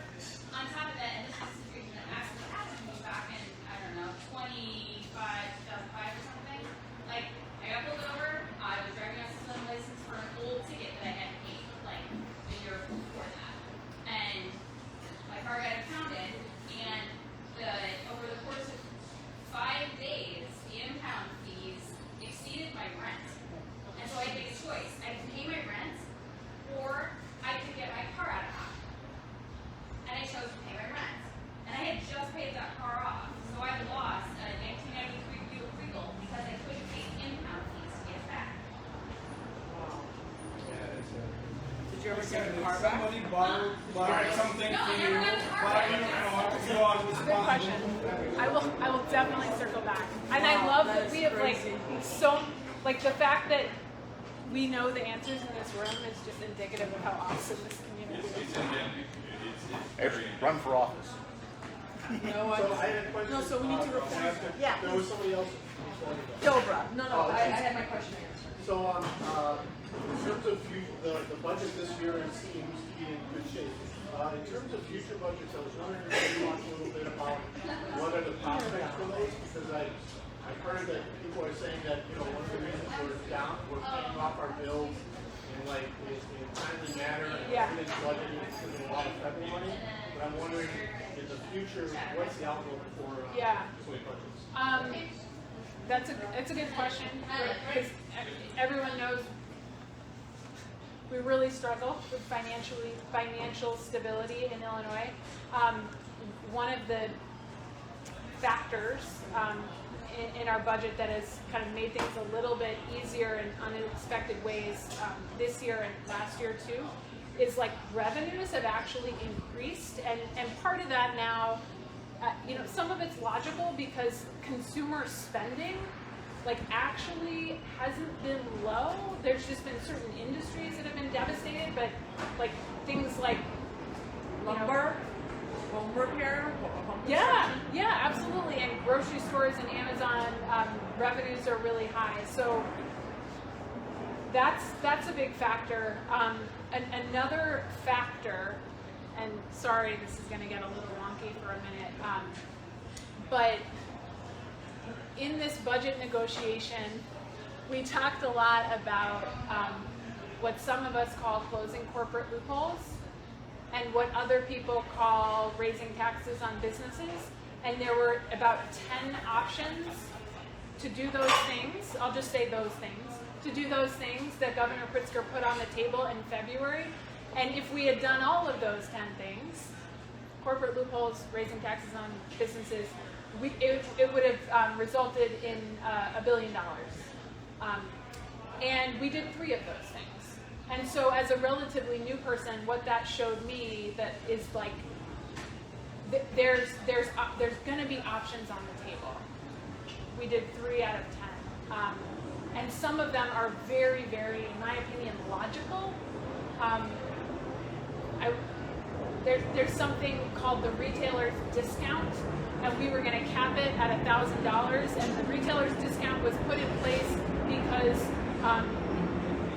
on top of that, and this is a situation that actually happened to me back in, I don't know, 2005 or something, like, I got pulled over, I was driving a system license for an old ticket that I had paid, like, the year before that. And my car got impounded, and over the course of 5 days, the impound fees exceeded my rent. And so I had to make a choice. I could pay my rent, or I could get my car out of pocket. And I chose to pay my rent. And I had just paid that car off, so I lost a 1993 Buick Regal because I couldn't pay impound fees to get it back. Did you ever get your car back? Somebody borrowed something No, I from never you, got the car why back. you are Good responsible. question. I will definitely circle back. And I Wow, love that that is we have crazy. like the fact that we know the answers in this room is just indicative of how awesome this community It's is. endemic. It's Hey, very run for office. You know what? So I had a question. No, so we need to report. Yeah. There was somebody else before me. though. Dobra. No, Oh, I okay. had my question answered. So, in terms of the budget this year seems to be in good shape. In terms of future budgets, I was wondering if you talk a little bit about what are the prospects for those, because I've heard that people are saying that, one of the reasons we're down, we're paying off our bills in like in a timely manner and Yeah. we didn't budget because of a lot of federal money. But I'm wondering in the future, what's the outlook for Yeah. budgets? That's a good question because everyone knows we really struggle with financial stability in Illinois. One of the factors in our budget that has kind of made things a little bit easier in unexpected ways this year and last year too is like revenues have actually increased, and part of that now, some of it's logical because consumer spending like actually hasn't been low. There's just been certain industries that have been devastated, but like things like Lumber, home repair, home yeah, construction. yeah, absolutely. And grocery stores and Amazon revenues are really high. So that's a big factor. And another factor and sorry, this is going to get a little wonky for a minute, but in this budget negotiation, we talked a lot about what some of us call closing corporate loopholes and what other people call raising taxes on businesses. And there were about 10 options to do those things. I'll just say those things. To do those things that Governor Pritzker put on the table in February. And if we had done all of those 10 things, corporate loopholes, raising taxes on businesses, it would have resulted in $1 billion. And we did 3 of those things. And so as a relatively new person, what that showed me that is like, there's going to be options on the table. We did 3 out of 10. And some of them are very, very, in my opinion, logical. There's something called the retailer's discount, and we were going to cap it at $1,000. And the retailer's discount was put in place because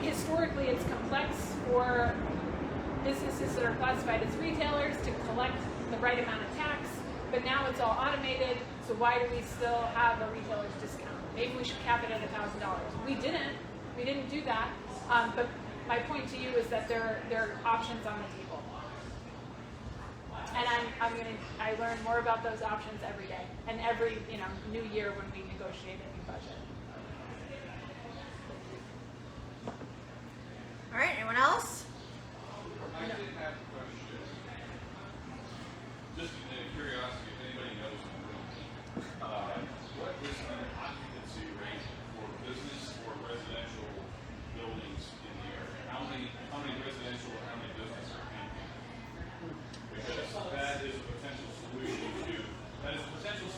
historically it's complex for businesses that are classified as retailers to collect the right amount of tax, but now it's all automated, so why do we still have a retailer's discount? Maybe we should cap it at $1,000. We didn't do that, but my point to you is that there are options on the table. And I learn more about those options every day, and every new year when we negotiate a new budget. All right, anyone else? I did have a question. Just in curiosity, if anybody knows in the room, what is the occupancy rate for business or residential buildings in the area? How many residential or how many business are empty? Because that is a potential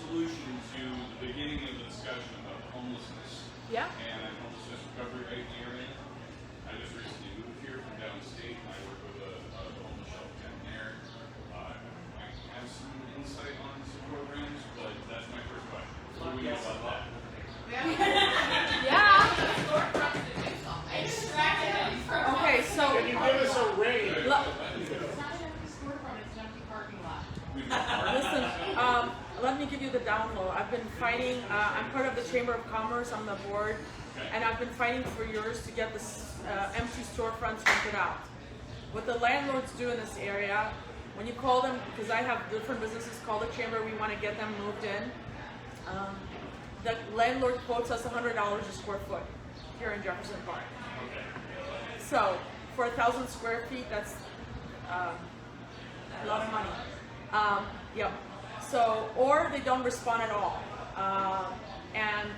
solution to the beginning of the discussion about homelessness. Yeah. And homelessness recovery rate in the area. I just recently moved here from downstate, and I work with a homeless shelter down there. I have some insight on some programs, but that's my first question. What do we know about that? Yeah. Okay, so Can you give us a range? Listen, let me give you the down low. I've been fighting, I'm part of the Chamber of Commerce, I'm the board, and I've been fighting for years to get this empty storefronts rented out. What the landlords do in this area, when you call them, because I have different businesses call the chamber, we want to get them moved in, the landlord quotes us $100 a square foot here in Jefferson Park. So for 1,000 square feet, that's a lot of money. Yep. So, or they don't respond at all. And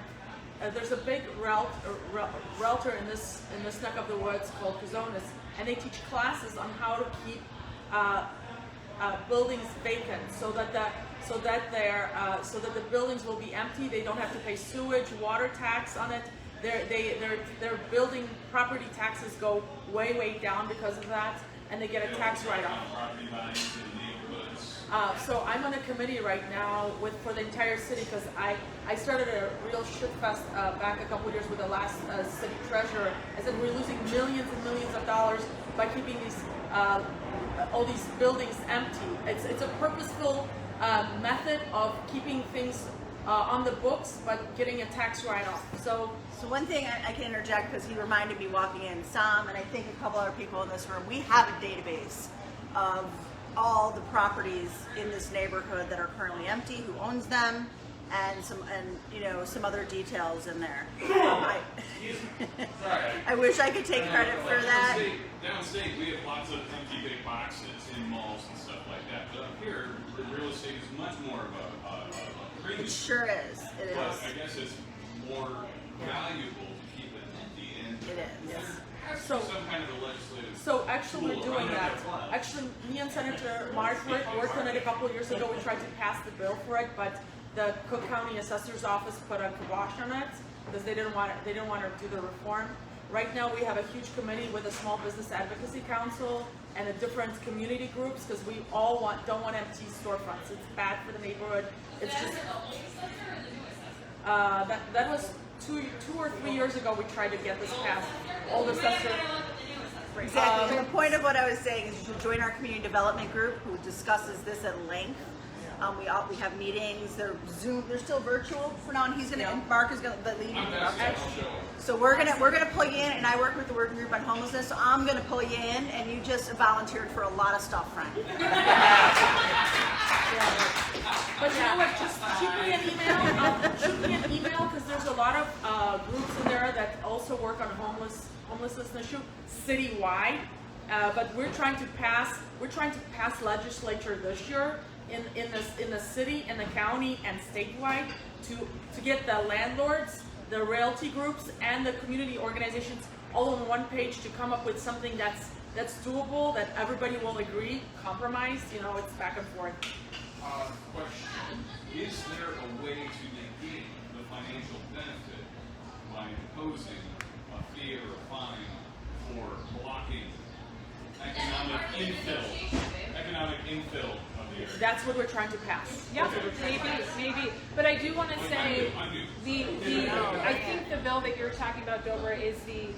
there's a big realtor in this neck of the woods called Cuzonis, and they teach classes on how to keep buildings vacant, so that the buildings will be empty. They don't have to pay sewage, water tax on it. Their building property taxes go way down because of that, and they get a tax write-off. So I'm on a committee right now for the entire city, because I started a real shit fest back a couple of years with the last city treasurer. I said we're losing millions and millions of dollars by keeping all these buildings empty. It's a purposeful method of keeping things on the books, but getting a tax write-off. So one thing I can interject, because he reminded me walking in, Sam, and I think a couple other people in this room, we have a database of all the properties in this neighborhood that are currently empty, who owns them, and some other details in there. I wish I could take credit for that. Downstate, we have lots of empty big boxes in malls and stuff like that. But up here, real estate is much more of a premium. It sure is. It But is. I guess it's more valuable to keep it empty and It is. some kind of a legislative. So actually we're tool doing around that. it. Actually, me and Senator Mark worked on it a couple of years ago. We tried to pass the bill for it, but the Cook County Assessor's Office put a kibosh on it because they didn't want to do the reform. Right now we have a huge committee with a Small Business Advocacy Council and a different community groups, because we all don't want empty storefronts. It's bad for the neighborhood. It's just that was two or 3 years ago we tried to get this passed. Old assessor. Exactly. And the point of what I was saying is you should join our community development group who discusses this at length. We have meetings. They're Zoom. They're still virtual for now, and and Mark is gonna lead. So we're gonna pull you in, and I work with the working group on homelessness. So I'm gonna pull you in, and you just volunteered for a lot of stuff, friend. But you know what? Just shoot me an email. Shoot me an email because there's a lot of groups in there that also work on homelessness issue citywide. But we're trying to pass legislature this year in the city, in the county, and statewide to get the landlords, the realty groups, and the community organizations all on one page to come up with something that's doable, that everybody will agree, compromised. You know, it's back and forth. Question: is there a way to negate the financial benefit by imposing a fee or a fine for blocking economic infill of the area? That's what we're trying to pass. Yeah, maybe. But I do want to say I think the bill that you're talking about, Dobra, is the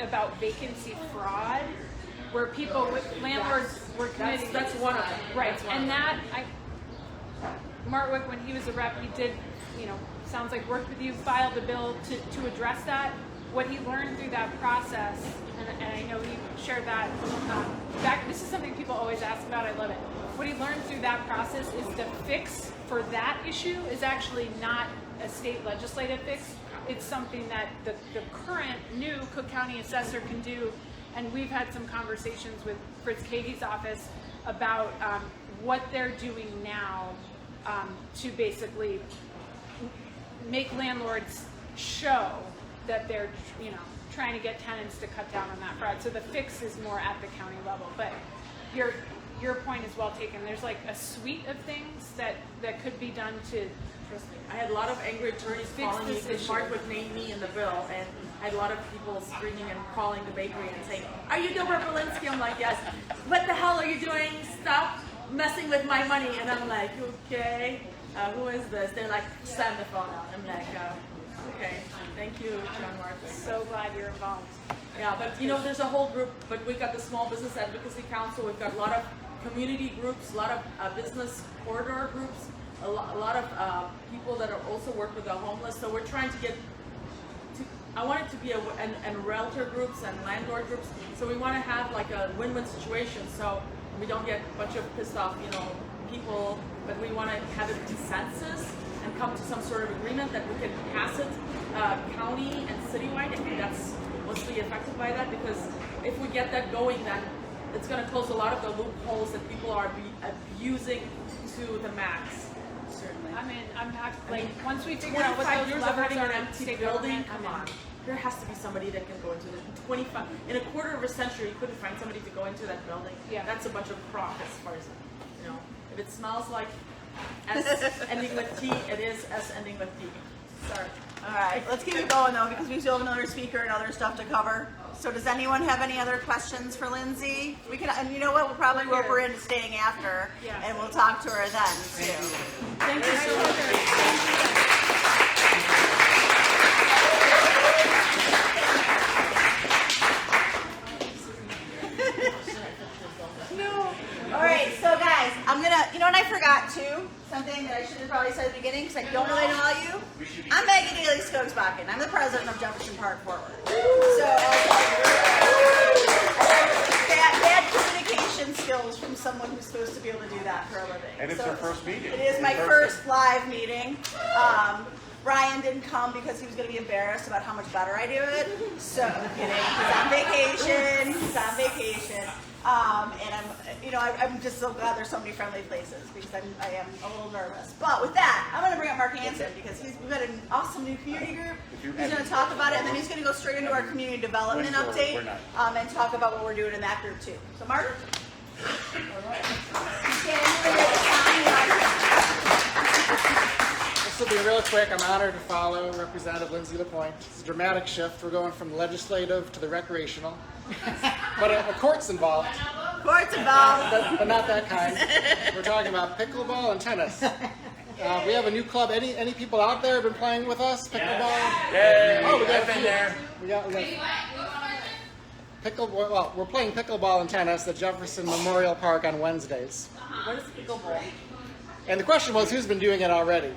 about vacancy fraud, where landlords were committing. That's one of them. Right, and Martwick, when he was a rep, he did, sounds like worked with you, filed a bill to address that. What he learned through that process, and I know he shared that, this is something people always ask about, I love it. What he learned through that process is the fix for that issue is actually not a state legislative fix. It's something that the current new Cook County assessor can do, and we've had some conversations with Fritz Katie's office about what they're doing now to basically make landlords show that they're trying to get tenants to cut down on that fraud. So the fix is more at the county level. But your point is well taken. There's like a suite of things that could be done to. Trust me, I had a lot of angry attorneys calling me because Mark would name me in the bill, and I had a lot of people screaming and calling the bakery and saying, "Are you Dobra Berlinski?" I'm like, "Yes." "What the hell are you doing? Stop messing with my money." And I'm like, "Okay, who is this?" They're like, "Send the phone out." I'm like, "Okay, thank you, John Martha." So glad you're involved. Yeah, but there's a whole group. But we've got the Small Business Advocacy Council. We've got a lot of community groups, a lot of business corridor groups, a lot of people that are also work with the homeless. So we're trying to get to. I want it to be and realtor groups and landlord groups. So we want to have like a win-win situation. So we don't get a bunch of pissed off, people. But we want to have a consensus and come to some sort of agreement that we can pass it county and citywide. I think that's mostly affected by that, because if we get that going, then it's going to close a lot of the loopholes that people are abusing to the max. Certainly. I'm not once we figure out what 25 those years of levers having are an to empty state building, government, come on. There has to be somebody that can go into it. In a quarter of a century, you couldn't find somebody to go into that building. Yeah. That's a bunch of crock as far as, if it smells like S ending with T, it is S ending with T. Sorry. All right, let's keep it going though, because we still have another speaker and other stuff to cover. So does anyone have any other questions for Lindsay? We can, and you know what? We'll probably rope her into staying after, and we'll talk to her then too. Thank you so much. All right, so guys, I'm gonna, and I forgot too, something that I should have probably said at the beginning, because I don't really know all you. I'm Maggie Daly Skogsbakken. I'm the president of Jefferson Park Forward. So, bad communication skills from someone who's supposed to be able to do that for a living. And it's her first meeting. It is my first live meeting. Brian didn't come because he was going to be embarrassed about how much better I do it. So, I'm kidding. He's on vacation. And I'm just so glad there's so many friendly places, because I am a little nervous. But with that, I'm going to bring up Mark Hansen, because we've got an awesome new community group. He's going to talk about it, and then he's going to go straight into our community development update and talk about what we're doing in that group too. So Mark? This will be real quick. I'm honored to follow Representative Lindsay LaPointe. It's a dramatic shift. We're going from the legislative to the recreational. But a court's involved. Court's involved. But not that kind. We're talking about pickleball and tennis. We have a new club. Any people out there been playing with us? Pickleball? Yeah. Oh, we got I've been there. We got Well, we're playing pickleball and tennis at Jefferson Memorial Park on Wednesdays. What is pickleball? And the question was, who's been doing it already?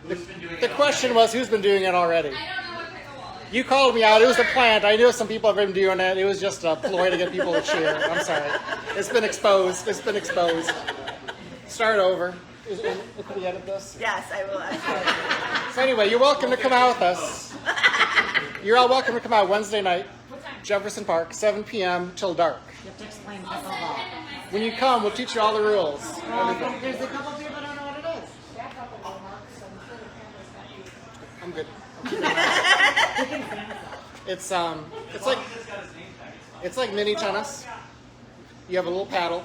Who's been doing The it question was, who's been doing it already? I don't know what pickleball is. You called me out. It was the plant. I knew some people have been doing it. It was just a ploy to get people to cheer. I'm sorry. It's been exposed. It's been exposed. Start over. Can we edit this? Yes, I will. So anyway, you're welcome to come out with us. You're all welcome to come out Wednesday night, Jefferson Park, 7 p.m. till dark. You have to explain pickleball. When you come, we'll teach you all the rules. Well, there's a couple people that don't know what it is. I'm good. It's like mini tennis. You have a little paddle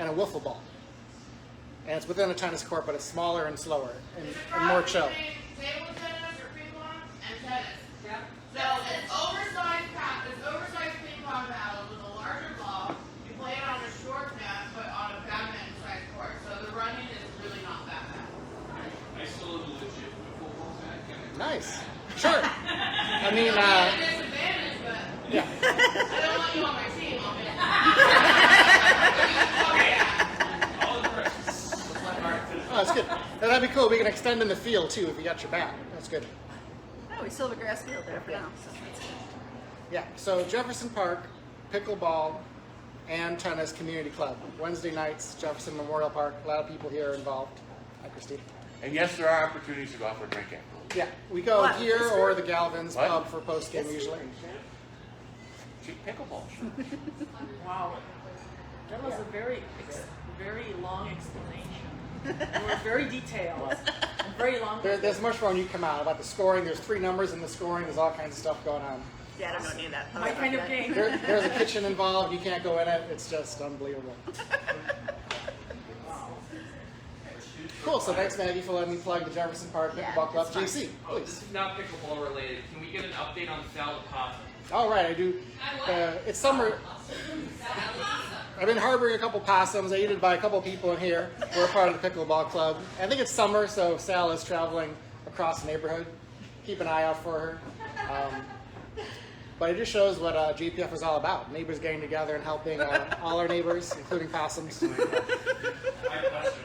and a wiffle ball, and it's within a tennis court, but it's smaller and slower and more chill. Table tennis or ping pong and tennis. Yeah. So it's oversized ping pong paddle with a larger ball. You play it on a short net, but on a badminton-sized court. So the running is really not that bad. I still have a legit football back. Nice. Sure. I mean, It's a disadvantage, but yeah. I don't want you on my team. I'll be Oh, that's good. And that'd be cool. We can extend in the field too if you got your bat. That's good. Oh, we still have a grass field there for now. So that's good. Yeah. So Jefferson Park, pickleball, and tennis community club. Wednesday nights, Jefferson Memorial Park. A lot of people here are involved. Hi, Christine. And yes, there are opportunities to go out for a drink afterwards. Yeah, we go What? here or the Galvin's What? pub for post game usually. Pickleball. Wow. That was a very long explanation. They were very detailed and very long. There's much more when you come out about the scoring. There's 3 numbers in the scoring. There's all kinds of stuff going on. Yeah, I don't know any of that. My kind of game. There's a kitchen involved. You can't go in it. It's just unbelievable. Cool. So thanks, Maggie, for letting me plug the Jefferson Park Pickleball Club. it's fun. JC, Oh, please. this is not pickleball related. Can we get an update on salad pasta? All right, I do. It's summer. I've been harboring a couple possums. I eaten by a couple people in here. We're part of the pickleball club. I think it's summer, so Sal is traveling across the neighborhood. Keep an eye out for her. But it just shows what JPF is all about. Neighbors getting together and helping all our neighbors, including possums. I have a question.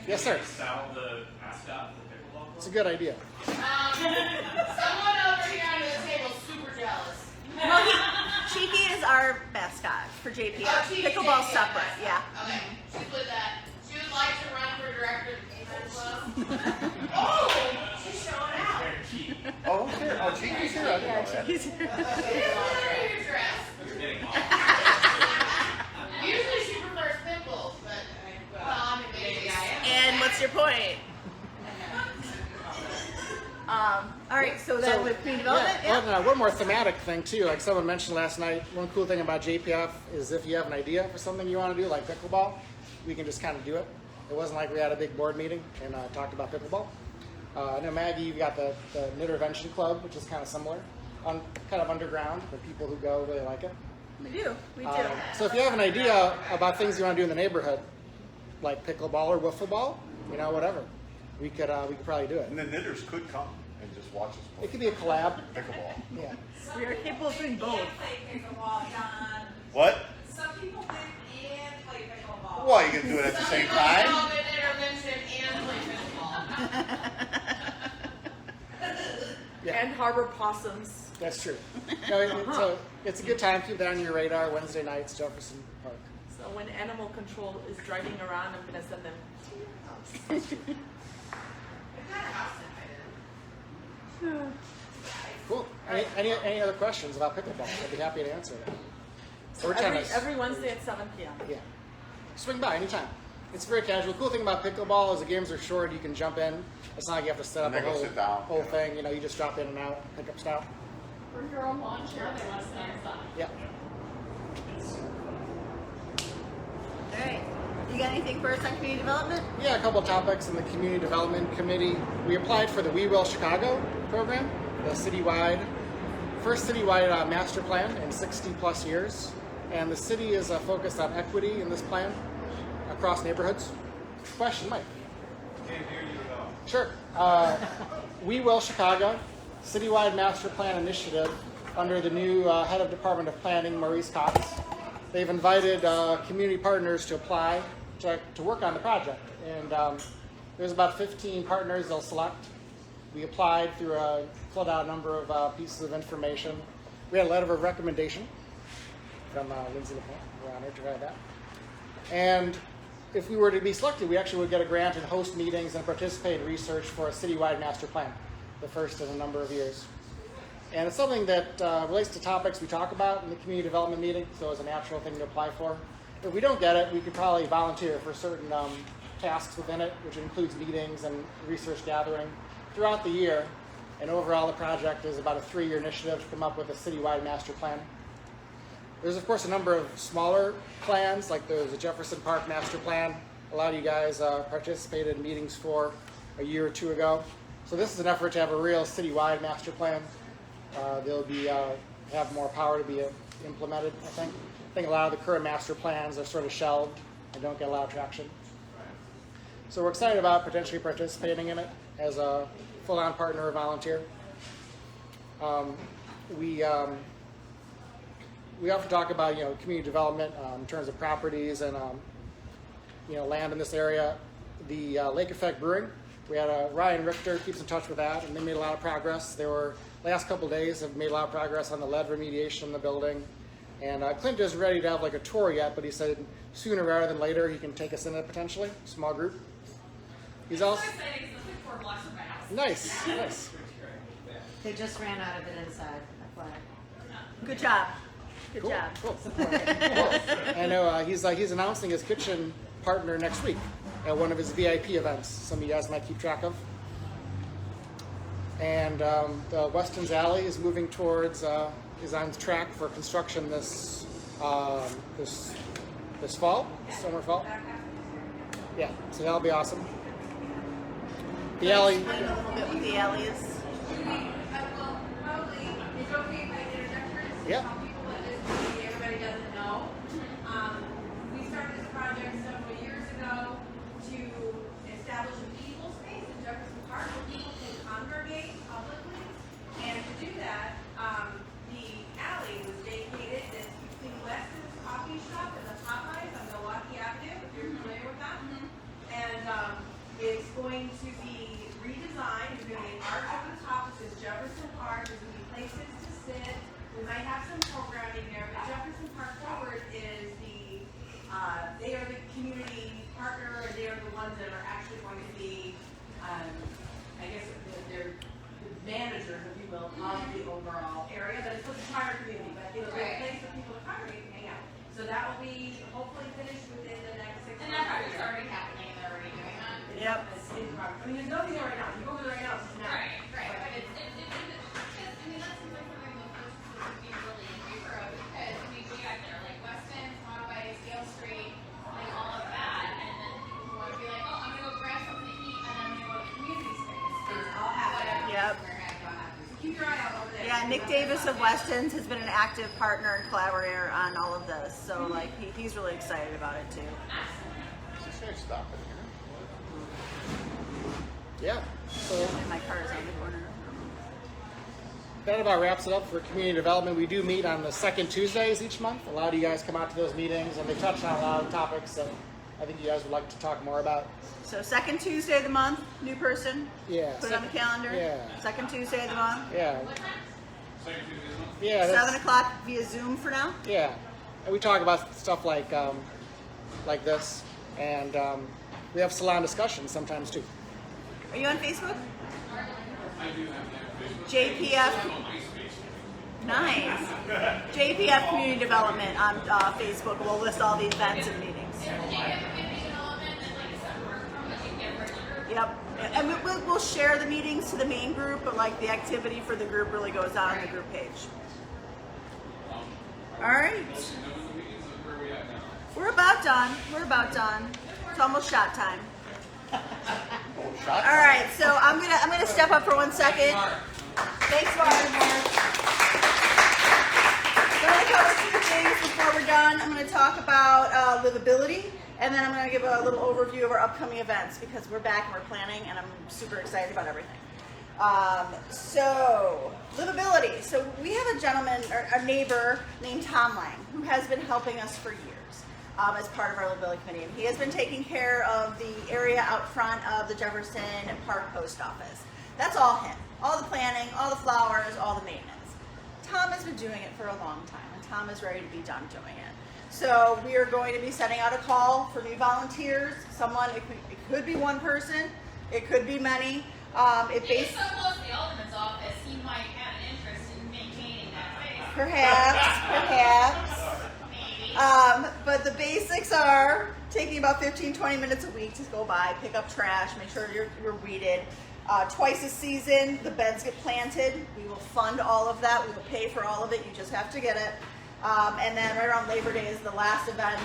Yes, sir. Is Sal the mascot for the pickleball club? It's a good idea. Someone over here under the table is super jealous. Cheeky is our mascot for JPF. Oh, Cheeky, Pickleball JPF, separate, yeah. Okay, she's with that. She would like to run for director of the defense club. Oh, she's showing out. Very cheap. Oh, okay. Oh, Cheeky's here. I didn't know that. She's wearing your dress. You're getting off. Usually she prefers pimples, but well, I'm a baby. And what's your point? All right, so then with community development, And, one more thematic thing too. Like someone mentioned last night, one cool thing about JPF is if you have an idea for something you want to do, like pickleball, we can just kind of do it. It wasn't like we had a big board meeting and talked about pickleball. I know Maggie, you've got the Knittervention Club, which is kind of similar, kind of underground, but people who go really like it. we do. So if you have an idea about things you want to do in the neighborhood, like pickleball or wiffle ball, whatever, we could probably do it. And the knitters could come and just watch us play It could be a collab. pickleball. Yeah. We are capable of doing both. What? Some people live and play pickleball. Well, you can do it at the same time. Some people intervention and play pickleball. And harbor possums. That's true. No, it's a good time. Keep that on your radar. Wednesday nights, Jefferson Park. So when animal control is driving around, I'm gonna send them to your house. Cool. Any other questions about pickleball? I'd be happy to answer them. Or tennis. Every Wednesday at 7 p.m. Yeah. Swing by anytime. It's very casual. Cool thing about pickleball is the games are short. You can jump in. It's not like you have to set up And a then go sit down. whole thing. You just drop in and out, pick up stuff. Bring your own lawn chair. They want to stand inside. Yeah. All right. You got anything for us on community development? Yeah, a couple topics in the Community Development Committee. We applied for the We Will Chicago program, the first citywide master plan in 60 plus years. And the city is focused on equity in this plan across neighborhoods. Question, Mike? Can't hear you at all. Sure. We Will Chicago, citywide master plan initiative under the new head of Department of Planning, Maurice Cox. They've invited community partners to apply to work on the project. And there's about 15 partners they'll select. We applied through filled out a number of pieces of information. We had a letter of recommendation from Lindsay LaPointe. We're honored to have that. And if we were to be selected, we actually would get a grant and host meetings and participate in research for a citywide master plan, the first in a number of years. And it's something that relates to topics we talk about in the community development meeting, so it's a natural thing to apply for. If we don't get it, we could probably volunteer for certain tasks within it, which includes meetings and research gathering throughout the year. And overall, the project is about a 3-year initiative to come up with a citywide master plan. There's, of course, a number of smaller plans, like there's the Jefferson Park master plan. A lot of you guys participated in meetings for a year or two ago. So this is an effort to have a real citywide master plan. They'll be have more power to be implemented, I think. I think a lot of the current master plans are sort of shelved and don't get a lot of traction. So we're excited about potentially participating in it as a full-on partner or volunteer. We often talk about community development in terms of properties and land in this area. The Lake Effect Brewing, we had Ryan Richter keeps in touch with that, and they made a lot of progress. They were last couple of days have made a lot of progress on the lead remediation in the building. And Clint isn't ready to have like a tour yet, but he said sooner rather than later he can take us in it potentially, small group. He's also exciting because it's like 4 blocks from my house. nice, nice. They just ran out of it inside. Good job. Good Cool, job. cool. I know he's announcing his kitchen partner next week at one of his VIP events. Some of you guys might keep track of. And the Weston's Alley is moving towards is on track for construction this fall, summer fall. Yeah, so that'll be awesome. The alley. Explain a little bit what the alley is. Well, probably, it's okay if I interject for instance, Yeah. some people that this maybe everybody doesn't know. We started this project several years ago to establish a people space in Jefferson Park where people can congregate publicly. And to do that, the alley was vacated. It's between Weston's Coffee Shop and the Popeyes on Milwaukee Avenue, if you're familiar with that. And it's going to be redesigned. There's going to be an arch over the top that says Jefferson Park. There's going to be places to sit. We might have some programming there, but Jefferson Park Forward is they are the community partner, and they are the ones that are actually going to be, I guess they're the managers, if you will, of the overall area, but it's for the entire community, but it'll be a place for people to congregate and hang out. So that will be hopefully finished within the next 6 months. And that project's already happening, and they're already doing that. Yep. It's in progress. I mean, there's nothing there right now. You go over there right now, it's just now. Right. But it's I mean, that seems like something the first would be really in favor of because we got there, like Weston, Popeyes, Gale Street, like all of that, and then people who want to be like, oh, I'm gonna go grab something to eat, and I'm gonna go to community space. It's all happening. Yep. Keep your eye out over there. Yeah, Nick Davis of Weston's has been an active partner and collaborator on all of this. So like he's really excited about it too. Is this guy stopping here? Yeah. So And my car is on the corner. that about wraps it up for community development. We do meet on the second Tuesdays each month. A lot of you guys come out to those meetings, and they touch on a lot of topics that I think you guys would like to talk more about. So second Tuesday of the month, new person. Yeah. Put it on the calendar. Yeah. Second Tuesday of the month. Yeah. Second Tuesday of the month? Yeah. that's- 7 o'clock via Zoom for now. Yeah, and we talk about stuff like this, and we have salon discussions sometimes too. Are you on Facebook? I do have that Facebook. JPF. I'm on MySpace. Nice. JPF Community Development on Facebook. We'll list all the events and meetings. Yep. And we'll share the meetings to the main group, but like the activity for the group really goes on the group page. All right. We're about done. We're about done. It's almost shot time. All right, so I'm gonna step up for 1 second. Thanks, Mark. So I'm gonna cover 2 things before we're done. I'm gonna talk about livability, and then I'm gonna give a little overview of our upcoming events because we're back and we're planning, and I'm super excited about everything. So, livability. So we have a gentleman, or a neighbor named Tom Lang, who has been helping us for years as part of our livability committee. And he has been taking care of the area out front of the Jefferson Park Post Office. That's all him. All the planning, all the flowers, all the maintenance. Tom has been doing it for a long time, and Tom is ready to be done doing it. So we are going to be sending out a call for new volunteers. Someone, it could be one person, it could be many. He's so close to the alderman's office, he might have an interest in maintaining that space. Perhaps. Maybe. But the basics are taking about 15-20 minutes a week to go by, pick up trash, make sure you're weeded. Twice a season, the beds get planted. We will fund all of that. We will pay for all of it. You just have to get it. And then right around Labor Day is the last event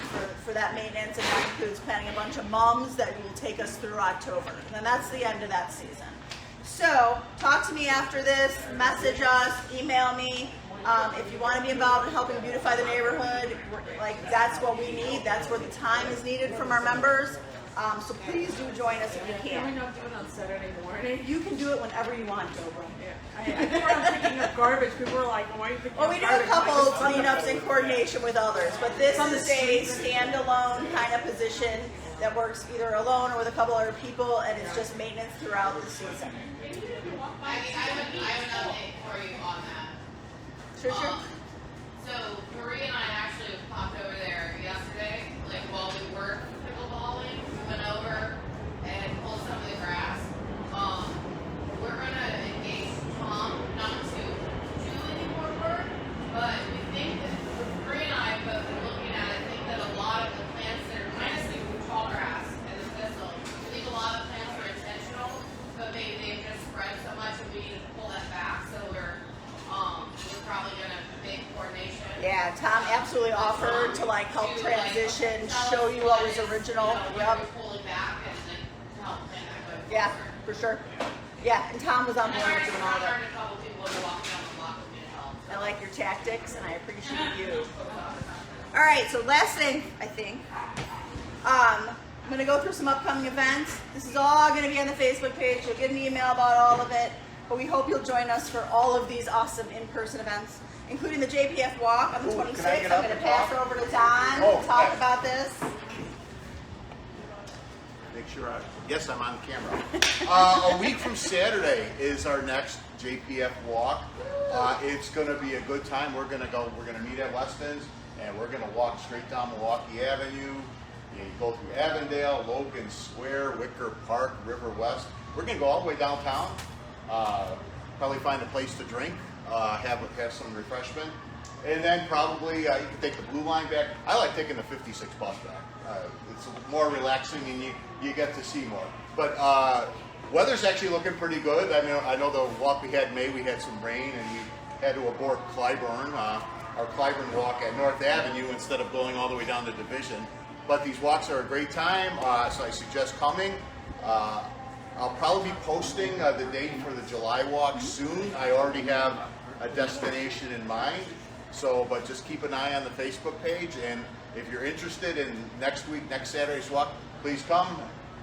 for that maintenance, and that includes planting a bunch of mums that will take us through October. And then that's the end of that season. So talk to me after this, message us, email me. If you want to be involved in helping beautify the neighborhood, like that's what we need. That's where the time is needed from our members. So please do join us if you Can we can. not do it on Saturday morning? You can do it whenever you want, Dobra. I think when I'm picking up garbage, people are like, why are you picking Well, up we do garbage? a couple Like, of cleanups in coordination with others, but this On the is a streets. standalone kind of position that works either alone or with a couple other people, and it's just maintenance throughout the season. I have an update for you on that. Sure. So Marie and I actually popped over there yesterday, like while we were pickleballing, we went over and pulled some of the grass. We're gonna engage Tom not to do any more work, but we think that Marie and I both been looking at it, think that a lot of the plants that are minus the tall grass and the thistle, we think a lot of plants are intentional, but maybe they've just spread so much that we need to pull that back. So we're probably gonna make coordination. Yeah, Tom absolutely offered to like help transition, show you what was original. Yep. Pull it back and then to help plan that going Yeah, forward. for sure. Yeah, and Tom was on And board I with doing all that. learned a couple people to walk down the block with me to help. I like your tactics, and I appreciate you. All right, so last thing, I think. I'm going to go through some upcoming events. This is all going to be on the Facebook page. You'll get an email about all of it. But we hope you'll join us for all of these awesome in-person events, including the JPF Walk on the Ooh, can I 26th. get I'm up going to and pass talk? over to Don Oh, to talk okay. about this. Make sure yes, I'm on camera. A week from Saturday is our next JPF walk. It's going to be a good time. We're going to meet at Weston's, and we're going to walk straight down Milwaukee Avenue. You go through Avondale, Logan Square, Wicker Park, River West. We're going to go all the way downtown. Probably find a place to drink, have some refreshment, and then probably you can take the blue line back. I like taking the 56 bus back. It's more relaxing, and you get to see more. But weather's actually looking pretty good. I know the walk we had in May, we had some rain, and we had to abort Clyburn, our Clyburn walk at North Avenue instead of going all the way down to Division. But these walks are a great time, so I suggest coming. I'll probably be posting the date for the July walk soon. I already have a destination in mind. So, but just keep an eye on the Facebook page, and if you're interested in next Saturday's walk, please come.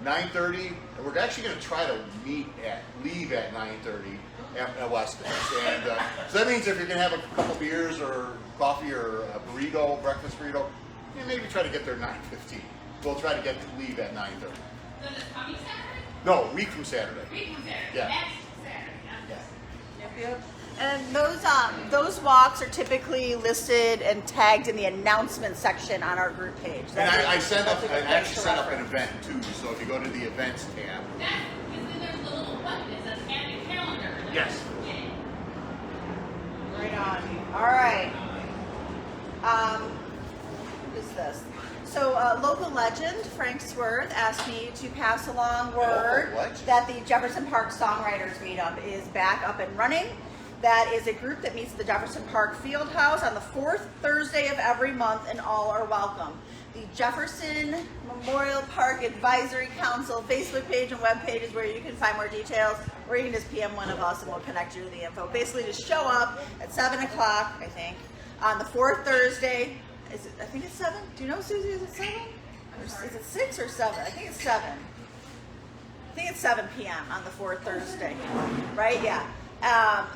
9:30, and we're actually going to try to leave at 9:30 at Weston's. And so that means if you're going to have a couple beers or coffee or a burrito, breakfast burrito, maybe try to get there 9:15. We'll try to leave at 9:30. So this coming Saturday? No, a week from Saturday. Week from Saturday. Yeah. Next Saturday. Yeah. Yep. And those walks are typically listed and tagged in the announcement section on our group page. And I that's a good place actually to set up reference. an event too. So if you go to the events tab. Because then there's the little button that says add a calendar. Yes. Yeah. Right on. All right. What is this? So, local legend Frank Swerth asked me to pass along word Local legend? that the Jefferson Park Songwriters Meetup is back up and running. That is a group that meets at the Jefferson Park Field House on the fourth Thursday of every month, and all are welcome. The Jefferson Memorial Park Advisory Council Facebook page and web page is where you can find more details, or you can just PM one of us and we'll connect you to the info. Basically, just show up at 7 o'clock, I think, on the fourth Thursday. I think it's 7? Do you know, Susie, is it 7? Or is it 6 or 7? I think it's 7. I think it's 7 p.m. on the fourth Thursday, right? Yeah.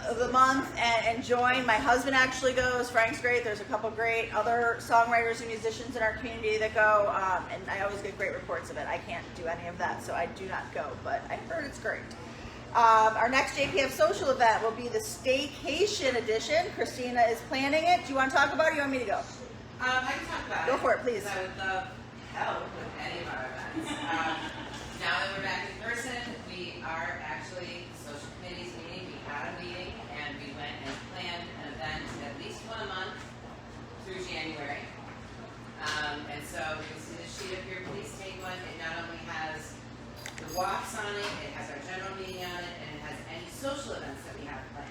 Of the month, and join. My husband actually goes. Frank's great. There's a couple great other songwriters and musicians in our community that go, and I always get great reports of it. I can't do any of that, so I do not go, but I heard it's great. Our next JPF social event will be the Staycation Edition. Christina is planning it. Do you want to talk about it, or do you want me to go? I can talk about it. Go for it, please. I would love help with any of our events. Now that we're back in person, we are actually, social committee's meeting, we had a meeting, and we went and planned an event at least one a month through January. And so you can see the sheet up here, please take one. It not only has the walks on it, it has our general meeting on it, and it has any social events that we have planned.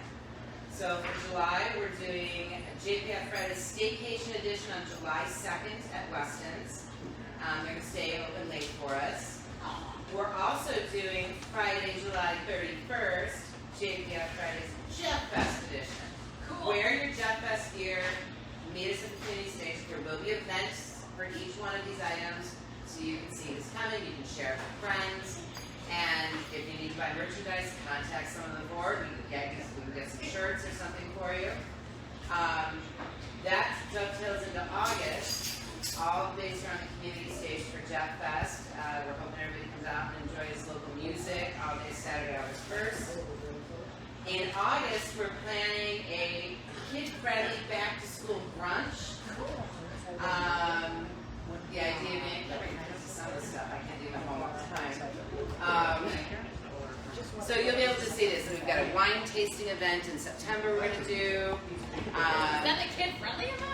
So for July, we're doing a JPF Friday's Staycation Edition on July 2nd at Weston's. They're going to stay open late for us. We're also doing Friday, July 31st, JPF Friday's Jeff Fest Edition. Cool. Wear your Jeff Fest gear, meet us at the community station. There will be events for each one of these items, so you can see who's coming, you can share it with friends, and if you need to buy merchandise, contact someone on the board. We can get some shirts or something for you. That dovetails into August, all based around the community stage for Jeff Fest. We're hoping everybody comes out and enjoys local music all day Saturday, August 1st. In August, we're planning a kid-friendly back-to-school brunch. The idea being, some of the stuff I can't do at home all the time. So you'll be able to see this. And we've got a wine tasting event in September we're going to do. Is that the kid-friendly event?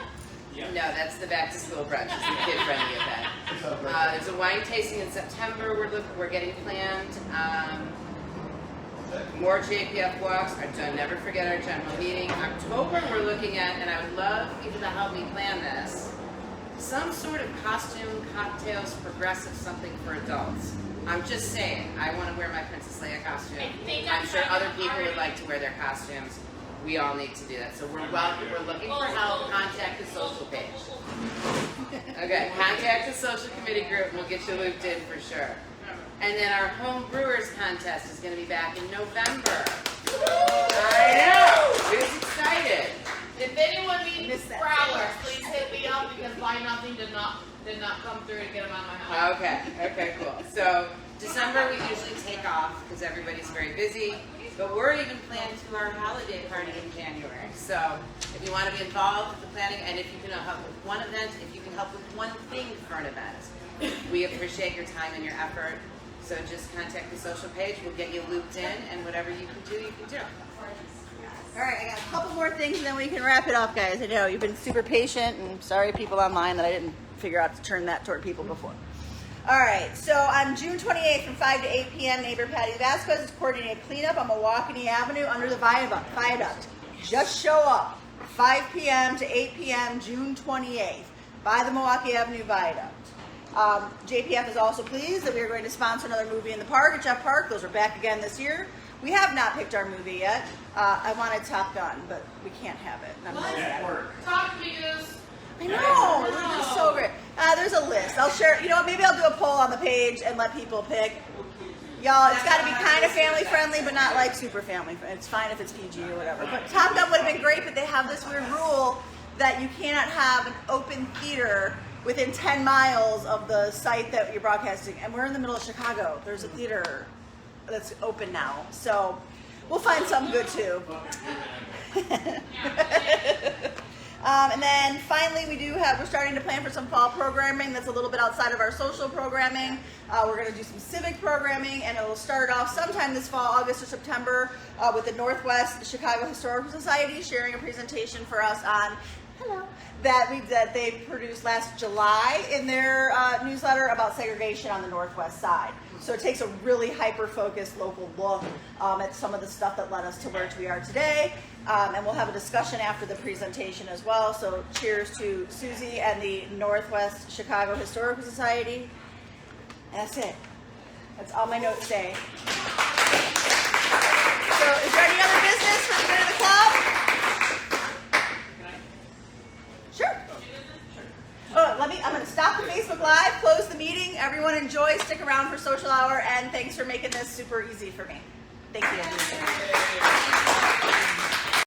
No, that's the back to school brunch. It's the kid-friendly event. There's a wine tasting in September. We're getting planned. More JPF walks. Never forget our general meeting. October, we're looking at, and I would love people to help me plan this, some sort of costume, cocktails, progressive something for adults. I'm just saying, I want to wear my Princess Leia costume. I'm sure other people would like to wear their costumes. We all need to do that. So we're looking for help. Contact the social page. Okay, contact the social committee group. We'll get you looped in for sure. And then our home brewers contest is going to be back in November. I know. Who's excited? If anyone needs growlers, please hit me up because Buy Nothing did not come through to get them out of my house. Okay, cool. So December we usually take off because everybody's very busy. But we're even planning to our holiday party in January. So if you want to be involved with the planning, and if you can help with one event, if you can help with one thing for an event, we appreciate your time and your effort. So just contact the social page. We'll get you looped in, and whatever you can do, you can do. All right, I got a couple more things, and then we can wrap it up, guys. I know you've been super patient, and sorry, people online, that I didn't figure out to turn that toward people before. All right, so on June 28th from 5 to 8 p.m., neighbor Patty Vasquez is coordinating a cleanup on Milwaukee Avenue under the viaduct. Just show up, 5 p.m. to 8 p.m., June 28th, by the Milwaukee Avenue Viaduct. JPF is also pleased that we are going to sponsor another movie in the park at Jeff Park. Those are back again this year. We have not picked our movie yet. I wanted Top Gun, but we can't have it. I'm really sad. Talk to me, Goose. I know, it was so great. There's a list. I'll share, maybe I'll do a poll on the page and let people pick. Y'all, it's got to be kind of family friendly, but not like super family friendly. It's fine if it's PG or whatever. But Top Gun would have been great, but they have this weird rule that you cannot have an open theater within 10 miles of the site that you're broadcasting. And we're in the middle of Chicago. There's a theater that's open now. So we'll find something good too. And then finally, we're starting to plan for some fall programming that's a little bit outside of our social programming. We're going to do some civic programming, and it will start off sometime this fall, August or September, with the Northwest Chicago Historical Society sharing a presentation for us on that they produced last July in their newsletter about segregation on the Northwest side. So it takes a really hyper-focused local look at some of the stuff that led us to where we are today. And we'll have a discussion after the presentation as well. So cheers to Susie and the Northwest Chicago Historical Society. And that's it. That's all my notes say. So is there any other business for the good of the club? Sure. Oh, I'm going to stop the Facebook Live, close the meeting. Everyone Everyone enjoy, stick around for social hour, and thanks for making this super easy for me. Thank you.